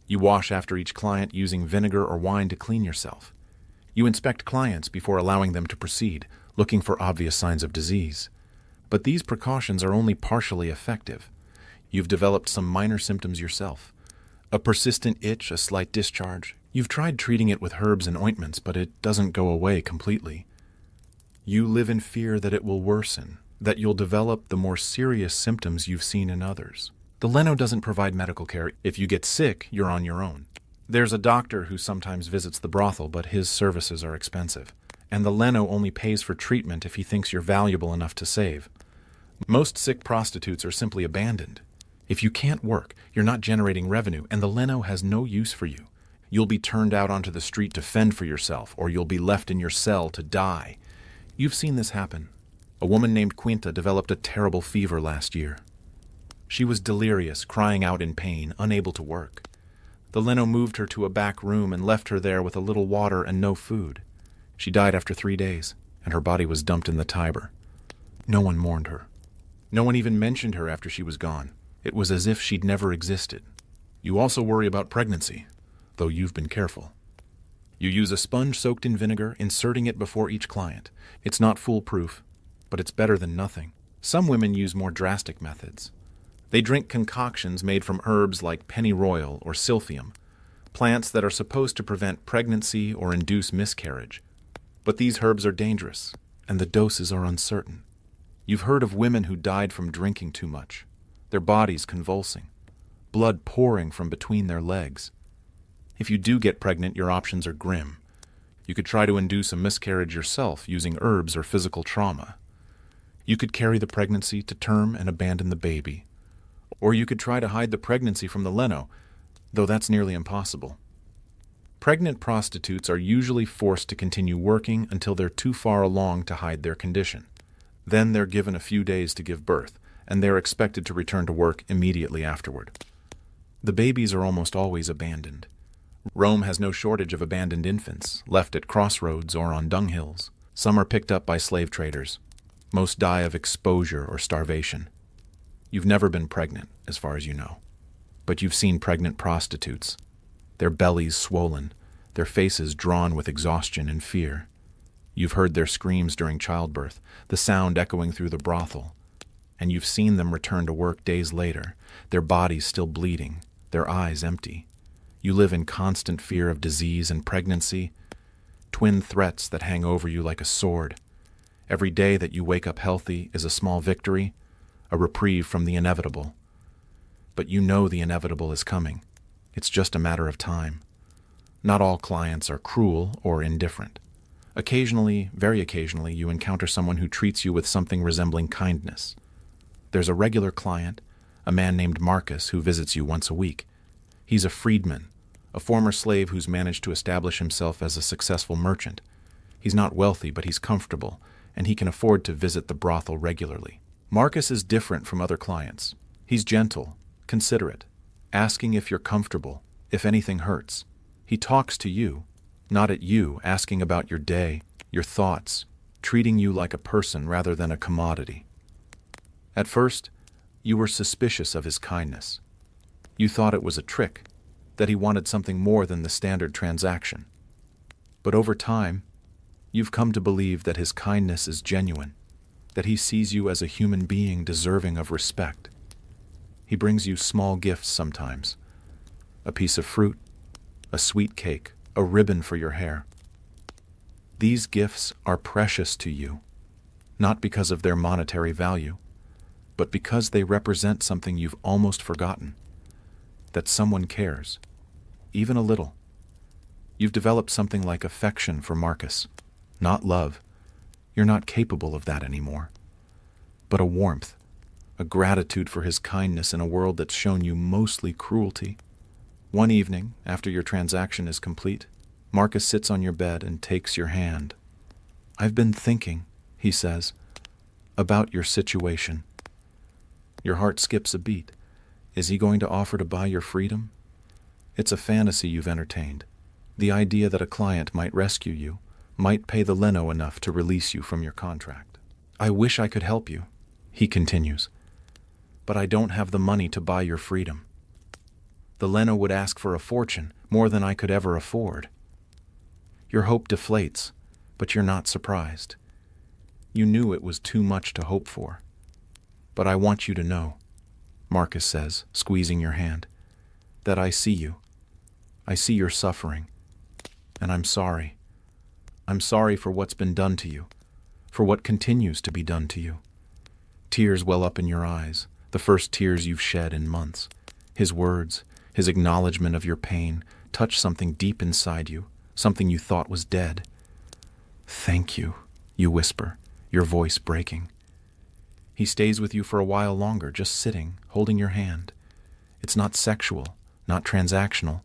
You wash after each client using vinegar or wine to clean yourself. You inspect clients before allowing them to proceed, looking for obvious signs of disease. But these precautions are only partially effective. You've developed some minor symptoms yourself. A persistent itch, a slight discharge. You've tried treating it with herbs and ointments, but it doesn't go away completely. You live in fear that it will worsen, that you'll develop the more serious symptoms you've seen in others. The Leno doesn't provide medical care. If you get sick, you're on your own. There's a doctor who sometimes visits the brothel, but his services are expensive. and the Leno only pays for treatment if he thinks you're valuable enough to save. Most sick prostitutes are simply abandoned. If you can't work, you're not generating revenue, and the Leno has no use for you. You'll be turned out onto the street to fend for yourself, or you'll be left in your cell to die. You've seen this happen. A woman named Quinta developed a terrible fever last year. She was delirious, crying out in pain, unable to work. The Leno moved her to a back room and left her there with a little water and no food. She died after 3 days, and her body was dumped in the Tiber. No one mourned her. No one even mentioned her after she was gone. It was as if she'd never existed. You also worry about pregnancy, though you've been careful. You use a sponge soaked in vinegar, inserting it before each client. It's not foolproof, but it's better than nothing. Some women use more drastic methods. They drink concoctions made from herbs like pennyroyal or silphium, plants that are supposed to prevent pregnancy or induce miscarriage. But these herbs are dangerous, and the doses are uncertain. You've heard of women who died from drinking too much, their bodies convulsing, blood pouring from between their legs. If you do get pregnant, your options are grim. You could try to induce a miscarriage yourself using herbs or physical trauma. You could carry the pregnancy to term and abandon the baby. Or you could try to hide the pregnancy from the Leno, though that's nearly impossible. Pregnant prostitutes are usually forced to continue working until they're too far along to hide their condition. Then they're given a few days to give birth, and they're expected to return to work immediately afterward. The babies are almost always abandoned. Rome has no shortage of abandoned infants, left at crossroads or on dunghills. Some are picked up by slave traders. Most die of exposure or starvation. You've never been pregnant, as far as you know. But you've seen pregnant prostitutes. Their bellies swollen, their faces drawn with exhaustion and fear. You've heard their screams during childbirth, the sound echoing through the brothel. And you've seen them return to work days later, their bodies still bleeding, their eyes empty. You live in constant fear of disease and pregnancy, twin threats that hang over you like a sword. Every day that you wake up healthy is a small victory, a reprieve from the inevitable. But you know the inevitable is coming. It's just a matter of time. Not all clients are cruel or indifferent. Occasionally, very occasionally, you encounter someone who treats you with something resembling kindness. There's a regular client, a man named Marcus, who visits you once a week. He's a freedman, a former slave who's managed to establish himself as a successful merchant. He's not wealthy, but he's comfortable, and he can afford to visit the brothel regularly. Marcus is different from other clients. He's gentle, considerate, asking if you're comfortable, if anything hurts. He talks to you, not at you, asking about your day, your thoughts, treating you like a person rather than a commodity. At first, you were suspicious of his kindness. You thought it was a trick, that he wanted something more than the standard transaction. But over time, you've come to believe that his kindness is genuine, that he sees you as a human being deserving of respect. He brings you small gifts sometimes, a piece of fruit, a sweet cake, a ribbon for your hair. These gifts are precious to you, not because of their monetary value, but because they represent something you've almost forgotten, that someone cares, even a little. You've developed something like affection for Marcus, not love. You're not capable of that anymore. But a warmth, a gratitude for his kindness in a world that's shown you mostly cruelty. One evening, after your transaction is complete, Marcus sits on your bed and takes your hand. "I've been thinking," he says, "about your situation." Your heart skips a beat. Is he going to offer to buy your freedom? It's a fantasy you've entertained. The idea that a client might rescue you, might pay the Leno enough to release you from your contract. "I wish I could help you," he continues, "but I don't have the money to buy your freedom. The Leno would ask for a fortune, more than I could ever afford." Your hope deflates, but you're not surprised. You knew it was too much to hope for. "But I want you to know," Marcus says, squeezing your hand, "that I see you. I see your suffering. And I'm sorry. I'm sorry for what's been done to you, for what continues to be done to you." Tears well up in your eyes, the first tears you've shed in months. His words, his acknowledgement of your pain, touch something deep inside you, something you thought was dead. "Thank you," you whisper, your voice breaking. He stays with you for a while longer, just sitting, holding your hand. It's not sexual, not transactional.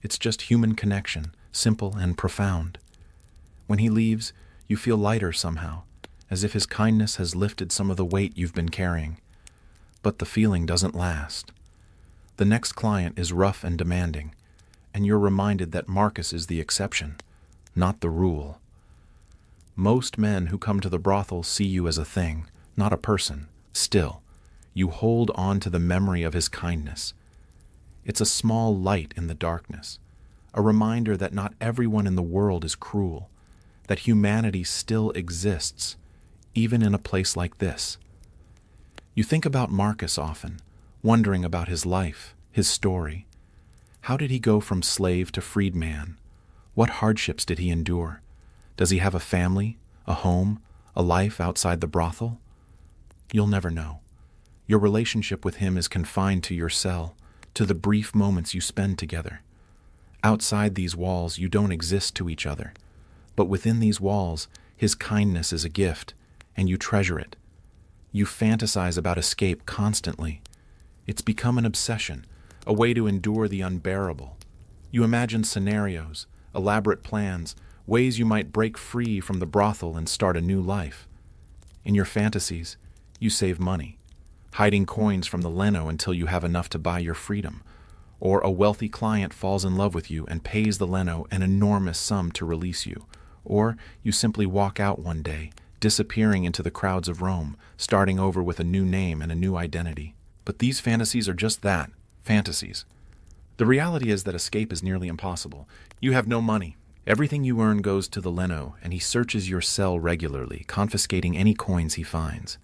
It's just human connection, simple and profound. When he leaves, you feel lighter somehow, as if his kindness has lifted some of the weight you've been carrying. But the feeling doesn't last. The next client is rough and demanding, and you're reminded that Marcus is the exception, not the rule. Most men who come to the brothel see you as a thing, not a person. Still, you hold on to the memory of his kindness. It's a small light in the darkness, a reminder that not everyone in the world is cruel, that humanity still exists, even in a place like this. You think about Marcus often, wondering about his life, his story. How did he go from slave to freed man? What hardships did he endure? Does he have a family, a home, a life outside the brothel? You'll never know. Your relationship with him is confined to your cell, to the brief moments you spend together. Outside these walls, you don't exist to each other. But within these walls, his kindness is a gift, and you treasure it. You fantasize about escape constantly. It's become an obsession, a way to endure the unbearable. You imagine scenarios, elaborate plans, ways you might break free from the brothel and start a new life. In your fantasies, you save money, hiding coins from the leno until you have enough to buy your freedom. Or a wealthy client falls in love with you and pays the leno an enormous sum to release you. Or you simply walk out one day, disappearing into the crowds of Rome, starting over with a new name and a new identity. But these fantasies are just that, fantasies. The reality is that escape is nearly impossible. You have no money. Everything you earn goes to the leno, and he searches your cell regularly, confiscating any coins he finds.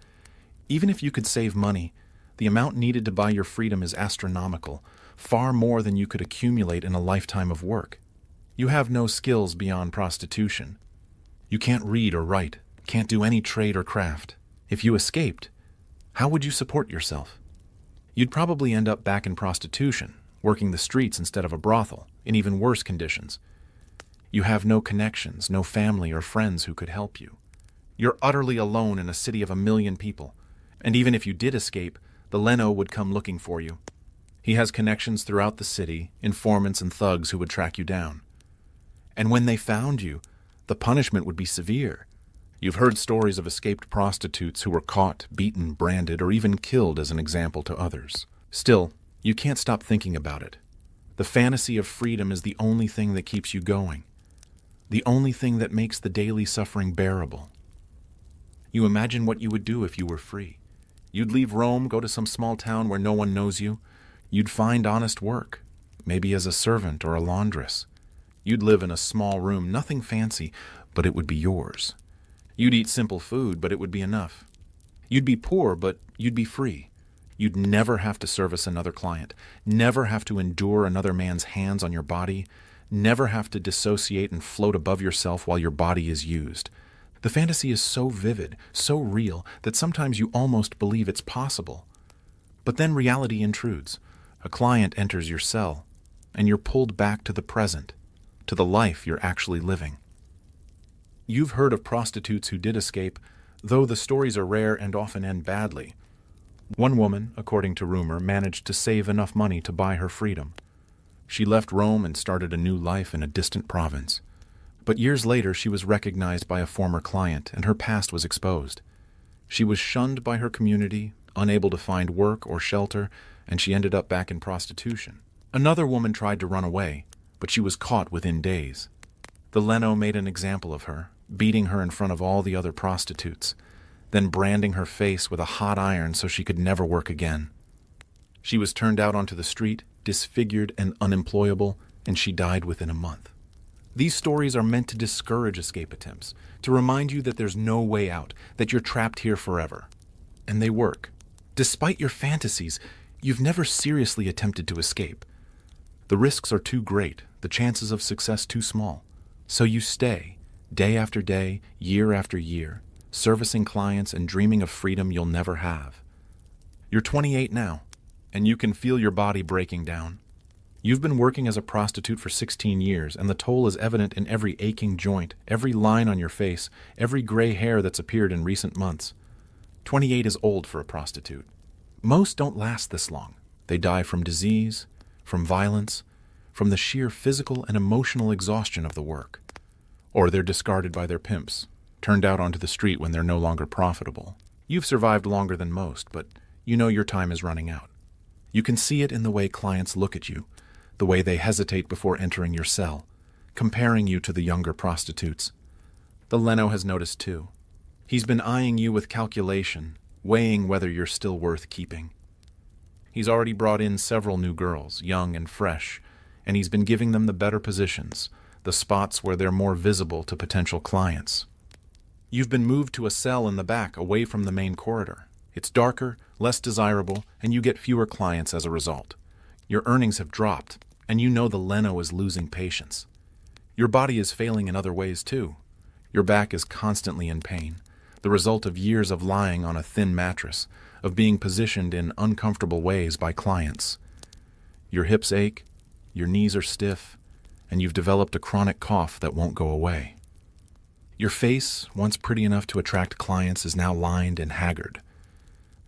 Even if you could save money, the amount needed to buy your freedom is astronomical, far more than you could accumulate in a lifetime of work. You have no skills beyond prostitution. You can't read or write, can't do any trade or craft. If you escaped, how would you support yourself? You'd probably end up back in prostitution, working the streets instead of a brothel, in even worse conditions. You have no connections, no family or friends who could help you. You're utterly alone in a city of 1 million people, and even if you did escape, the leno would come looking for you. He has connections throughout the city, informants and thugs who would track you down. And when they found you, the punishment would be severe. You've heard stories of escaped prostitutes who were caught, beaten, branded, or even killed as an example to others. Still, you can't stop thinking about it. The fantasy of freedom is the only thing that keeps you going, the only thing that makes the daily suffering bearable. You imagine what you would do if you were free. You'd leave Rome, go to some small town where no one knows you. You'd find honest work, maybe as a servant or a laundress. You'd live in a small room, nothing fancy, but it would be yours. You'd eat simple food, but it would be enough. You'd be poor, but you'd be free. You'd never have to service another client, never have to endure another man's hands on your body, never have to dissociate and float above yourself while your body is used. The fantasy is so vivid, so real, that sometimes you almost believe it's possible. But then reality intrudes. A client enters your cell, and you're pulled back to the present, to the life you're actually living. You've heard of prostitutes who did escape, though the stories are rare and often end badly. One woman, according to rumor, managed to save enough money to buy her freedom. She left Rome and started a new life in a distant province. But years later, she was recognized by a former client, and her past was exposed. She was shunned by her community, unable to find work or shelter, and she ended up back in prostitution. Another woman tried to run away, but she was caught within days. The leno made an example of her, beating her in front of all the other prostitutes, then branding her face with a hot iron so she could never work again. She was turned out onto the street, disfigured and unemployable, and she died within a month. These stories are meant to discourage escape attempts, to remind you that there's no way out, that you're trapped here forever. And they work. Despite your fantasies, you've never seriously attempted to escape. The risks are too great, the chances of success too small. So you stay, day after day, year after year, servicing clients and dreaming of freedom you'll never have. You're 28 now, and you can feel your body breaking down. You've been working as a prostitute for 16 years, and the toll is evident in every aching joint, every line on your face, every gray hair that's appeared in recent months. 28 is old for a prostitute. Most don't last this long. They die from disease, from violence, from the sheer physical and emotional exhaustion of the work. Or they're discarded by their pimps, turned out onto the street when they're no longer profitable. You've survived longer than most, but you know your time is running out. You can see it in the way clients look at you, the way they hesitate before entering your cell, comparing you to the younger prostitutes. The Leno has noticed too. He's been eyeing you with calculation, weighing whether you're still worth keeping. He's already brought in several new girls, young and fresh, and he's been giving them the better positions, the spots where they're more visible to potential clients. You've been moved to a cell in the back, away from the main corridor. It's darker, less desirable, and you get fewer clients as a result. Your earnings have dropped, and you know the Leno is losing patience. Your body is failing in other ways too. Your back is constantly in pain, the result of years of lying on a thin mattress, of being positioned in uncomfortable ways by clients. Your hips ache, your knees are stiff, and you've developed a chronic cough that won't go away. Your face, once pretty enough to attract clients, is now lined and haggard.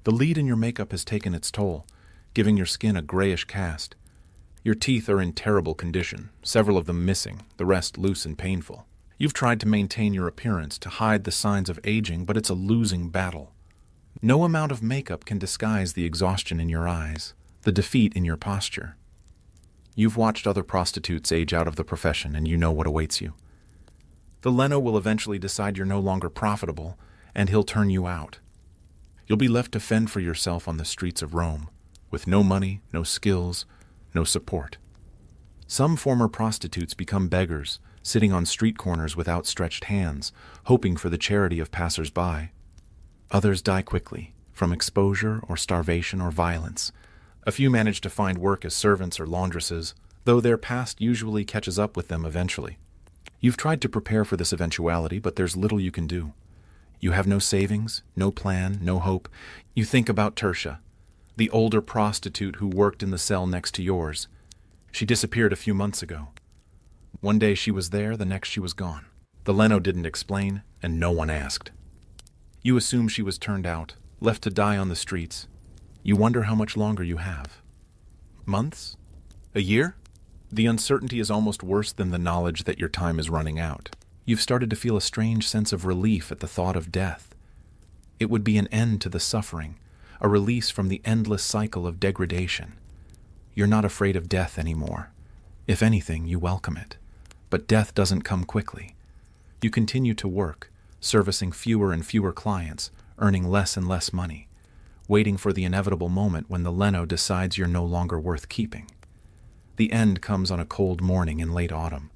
The lead in your makeup has taken its toll, giving your skin a grayish cast. Your teeth are in terrible condition, several of them missing, the rest loose and painful. You've tried to maintain your appearance, to hide the signs of aging, but it's a losing battle. No amount of makeup can disguise the exhaustion in your eyes, the defeat in your posture. You've watched other prostitutes age out of the profession, and you know what awaits you. The Leno will eventually decide you're no longer profitable, and he'll turn you out. You'll be left to fend for yourself on the streets of Rome, with no money, no skills, no support. Some former prostitutes become beggars, sitting on street corners with outstretched hands, hoping for the charity of passers-by. Others die quickly, from exposure or starvation or violence. A few manage to find work as servants or laundresses, though their past usually catches up with them eventually. You've tried to prepare for this eventuality, but there's little you can do. You have no savings, no plan, no hope. You think about Tertia, the older prostitute who worked in the cell next to yours. She disappeared a few months ago. One day she was there, the next she was gone. The Leno didn't explain, and no one asked. You assume she was turned out, left to die on the streets. You wonder how much longer you have. Months? A year? The uncertainty is almost worse than the knowledge that your time is running out. You've started to feel a strange sense of relief at the thought of death. It would be an end to the suffering, a release from the endless cycle of degradation. You're not afraid of death anymore. If anything, you welcome it. But death doesn't come quickly. You continue to work, servicing fewer and fewer clients, earning less and less money, waiting for the inevitable moment when the Leno decides you're no longer worth keeping. The end comes on a cold morning in late autumn.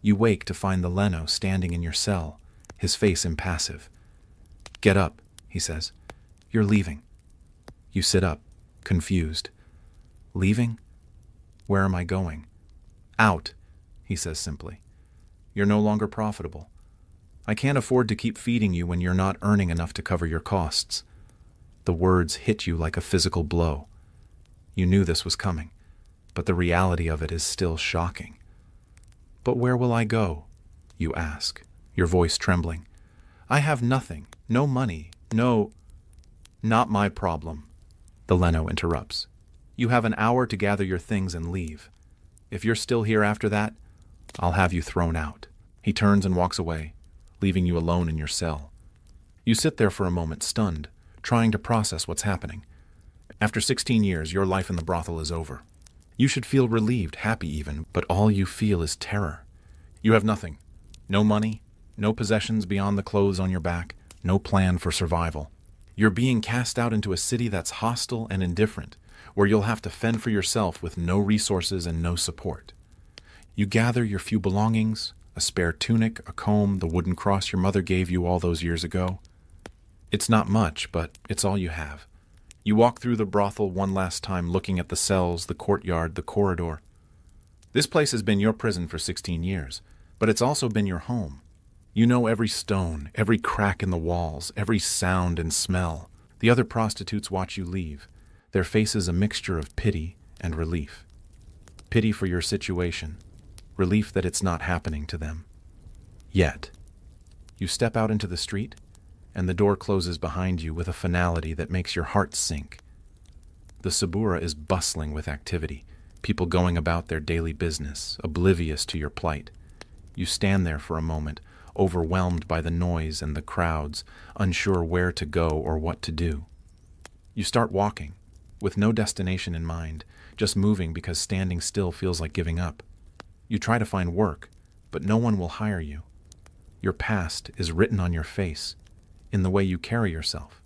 You wake to find the Leno standing in your cell, his face impassive. "Get up," he says. "You're leaving." You sit up, confused. "Leaving? Where am I going?" "Out," he says simply. "You're no longer profitable. I can't afford to keep feeding you when you're not earning enough to cover your costs." The words hit you like a physical blow. You knew this was coming, but the reality of it is still shocking. "But where will I go?" you ask, your voice trembling. "I have nothing, no money, no—" "Not my problem," the Leno interrupts. "You have an hour to gather your things and leave. If you're still here after that, I'll have you thrown out." He turns and walks away, leaving you alone in your cell. You sit there for a moment, stunned, trying to process what's happening. After 16 years, your life in the brothel is over. You should feel relieved, happy even, but all you feel is terror. You have nothing. No money, no possessions beyond the clothes on your back, no plan for survival. You're being cast out into a city that's hostile and indifferent, where you'll have to fend for yourself with no resources and no support. You gather your few belongings, a spare tunic, a comb, the wooden cross your mother gave you all those years ago. It's not much, but it's all you have. You walk through the brothel one last time, looking at the cells, the courtyard, the corridor. This place has been your prison for 16 years, but it's also been your home. You know every stone, every crack in the walls, every sound and smell. The other prostitutes watch you leave, their faces a mixture of pity and relief. pity for your situation, relief that it's not happening to them. Yet, you step out into the street, and the door closes behind you with a finality that makes your heart sink. The Sabura is bustling with activity, people going about their daily business, oblivious to your plight. You stand there for a moment, overwhelmed by the noise and the crowds, unsure where to go or what to do. You start walking, with no destination in mind, just moving because standing still feels like giving up. You try to find work, but no one will hire you. Your past is written on your face, in the way you carry yourself,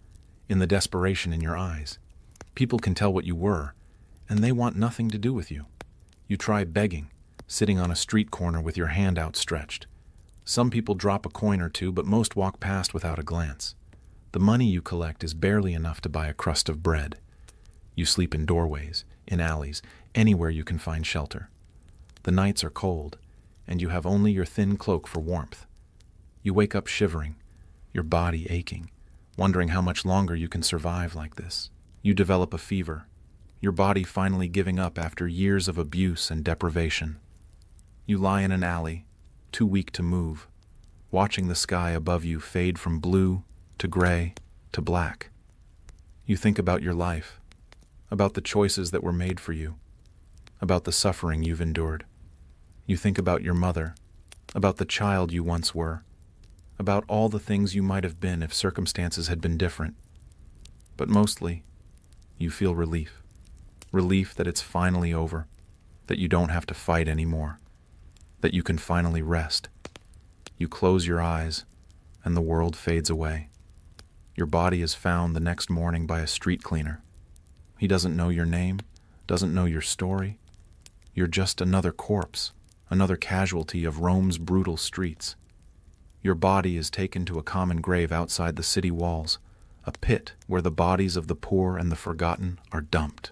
in the desperation in your eyes. People can tell what you were, and they want nothing to do with you. You try begging, sitting on a street corner with your hand outstretched. Some people drop a coin or two, but most walk past without a glance. The money you collect is barely enough to buy a crust of bread. You sleep in doorways, in alleys, anywhere you can find shelter. The nights are cold, and you have only your thin cloak for warmth. You wake up shivering, your body aching, wondering how much longer you can survive like this. You develop a fever, your body finally giving up after years of abuse and deprivation. You lie in an alley, too weak to move, watching the sky above you fade from blue to gray to black. You think about your life, about the choices that were made for you, about the suffering you've endured. You think about your mother, about the child you once were, about all the things you might have been if circumstances had been different. But mostly, you feel relief. Relief that it's finally over, that you don't have to fight anymore, that you can finally rest. You close your eyes, and the world fades away. Your body is found the next morning by a street cleaner. He doesn't know your name, doesn't know your story. You're just another corpse, another casualty of Rome's brutal streets. Your body is taken to a common grave outside the city walls, a pit where the bodies of the poor and the forgotten are dumped.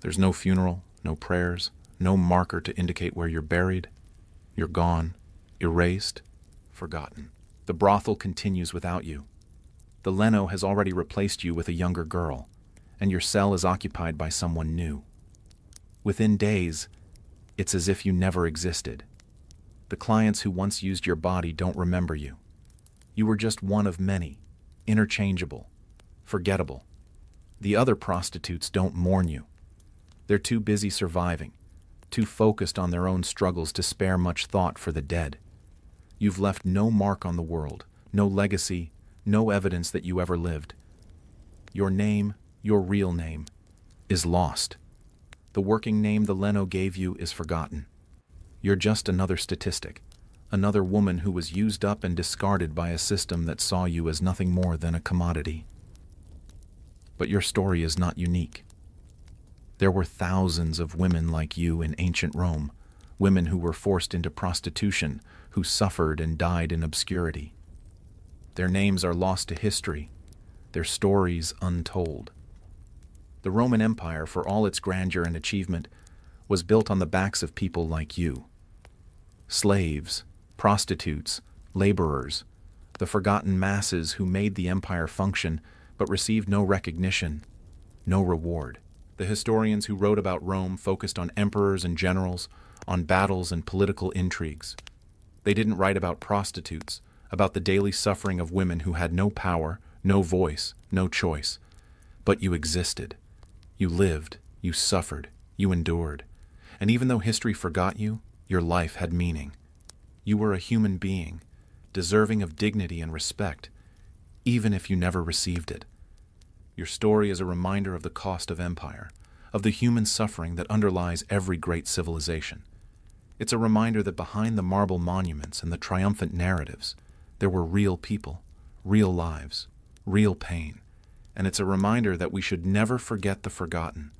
There's no funeral, no prayers, no marker to indicate where you're buried. You're gone, erased, forgotten. The brothel continues without you. The Leno has already replaced you with a younger girl, and your cell is occupied by someone new. Within days, it's as if you never existed. The clients who once used your body don't remember you. You were just one of many, interchangeable, forgettable. The other prostitutes don't mourn you. They're too busy surviving, too focused on their own struggles to spare much thought for the dead. You've left no mark on the world, no legacy, no evidence that you ever lived. Your name, your real name, is lost. The working name the Leno gave you is forgotten. You're just another statistic, another woman who was used up and discarded by a system that saw you as nothing more than a commodity. But your story is not unique. There were thousands of women like you in ancient Rome, women who were forced into prostitution, who suffered and died in obscurity. Their names are lost to history, their stories untold. The Roman Empire, for all its grandeur and achievement, was built on the backs of people like you. Slaves, prostitutes, laborers, the forgotten masses who made the empire function but received no recognition, no reward. The historians who wrote about Rome focused on emperors and generals, on battles and political intrigues. They didn't write about prostitutes, about the daily suffering of women who had no power, no voice, no choice. But you existed. You lived, you suffered, you endured. And even though history forgot you, your life had meaning. You were a human being, deserving of dignity and respect, even if you never received it. Your story is a reminder of the cost of empire, of the human suffering that underlies every great civilization. It's a reminder that behind the marble monuments and the triumphant narratives, there were real people, real lives, real pain. And it's a reminder that we should never forget the forgotten,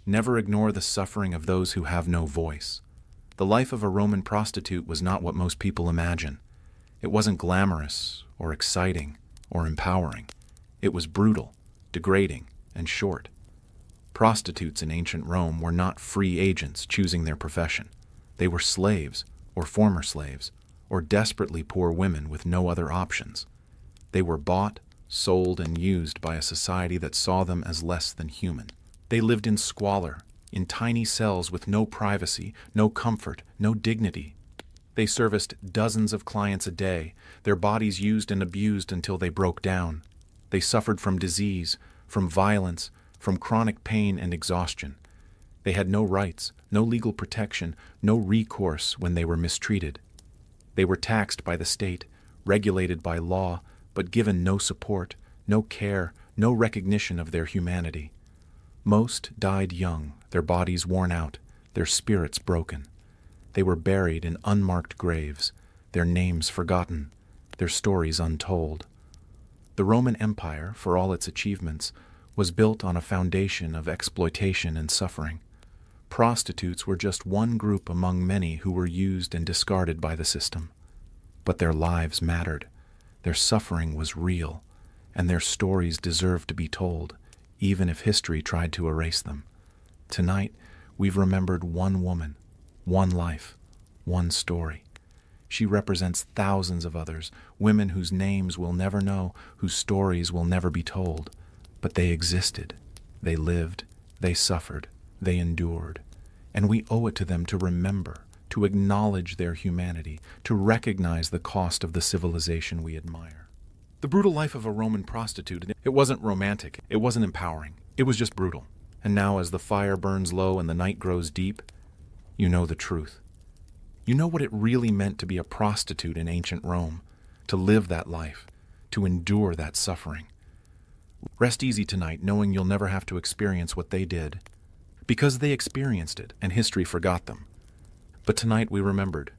never ignore the suffering of those who have no voice. The life of a Roman prostitute was not what most people imagine. It wasn't glamorous or exciting or empowering. It was brutal, degrading, and short. Prostitutes in ancient Rome were not free agents choosing their profession. They were slaves, or former slaves, or desperately poor women with no other options. They were bought, sold, and used by a society that saw them as less than human. They lived in squalor, in tiny cells with no privacy, no comfort, no dignity. They serviced dozens of clients a day, their bodies used and abused until they broke down. They suffered from disease, from violence, from chronic pain and exhaustion. They had no rights, no legal protection, no recourse when they were mistreated. They were taxed by the state, regulated by law, but given no support, no care, no recognition of their humanity. Most died young, their bodies worn out, their spirits broken. They were buried in unmarked graves, their names forgotten, their stories untold. The Roman Empire, for all its achievements, was built on a foundation of exploitation and suffering. Prostitutes were just one group among many who were used and discarded by the system. But their lives mattered, their suffering was real, and their stories deserved to be told, even if history tried to erase them. Tonight, we've remembered one woman, one life, one story. She represents thousands of others, women whose names we'll never know, whose stories will never be told. But they existed, they lived, they suffered, they endured. And we owe it to them to remember, to acknowledge their humanity, to recognize the cost of the civilization we admire. The brutal life of a Roman prostitute, it wasn't romantic, it wasn't empowering, it was just brutal. And now as the fire burns low and the night grows deep, you know the truth. You know what it really meant to be a prostitute in ancient Rome, to live that life, to endure that suffering. Rest easy tonight knowing you'll never have to experience what they did, because they experienced it and history forgot them. But tonight we remembered,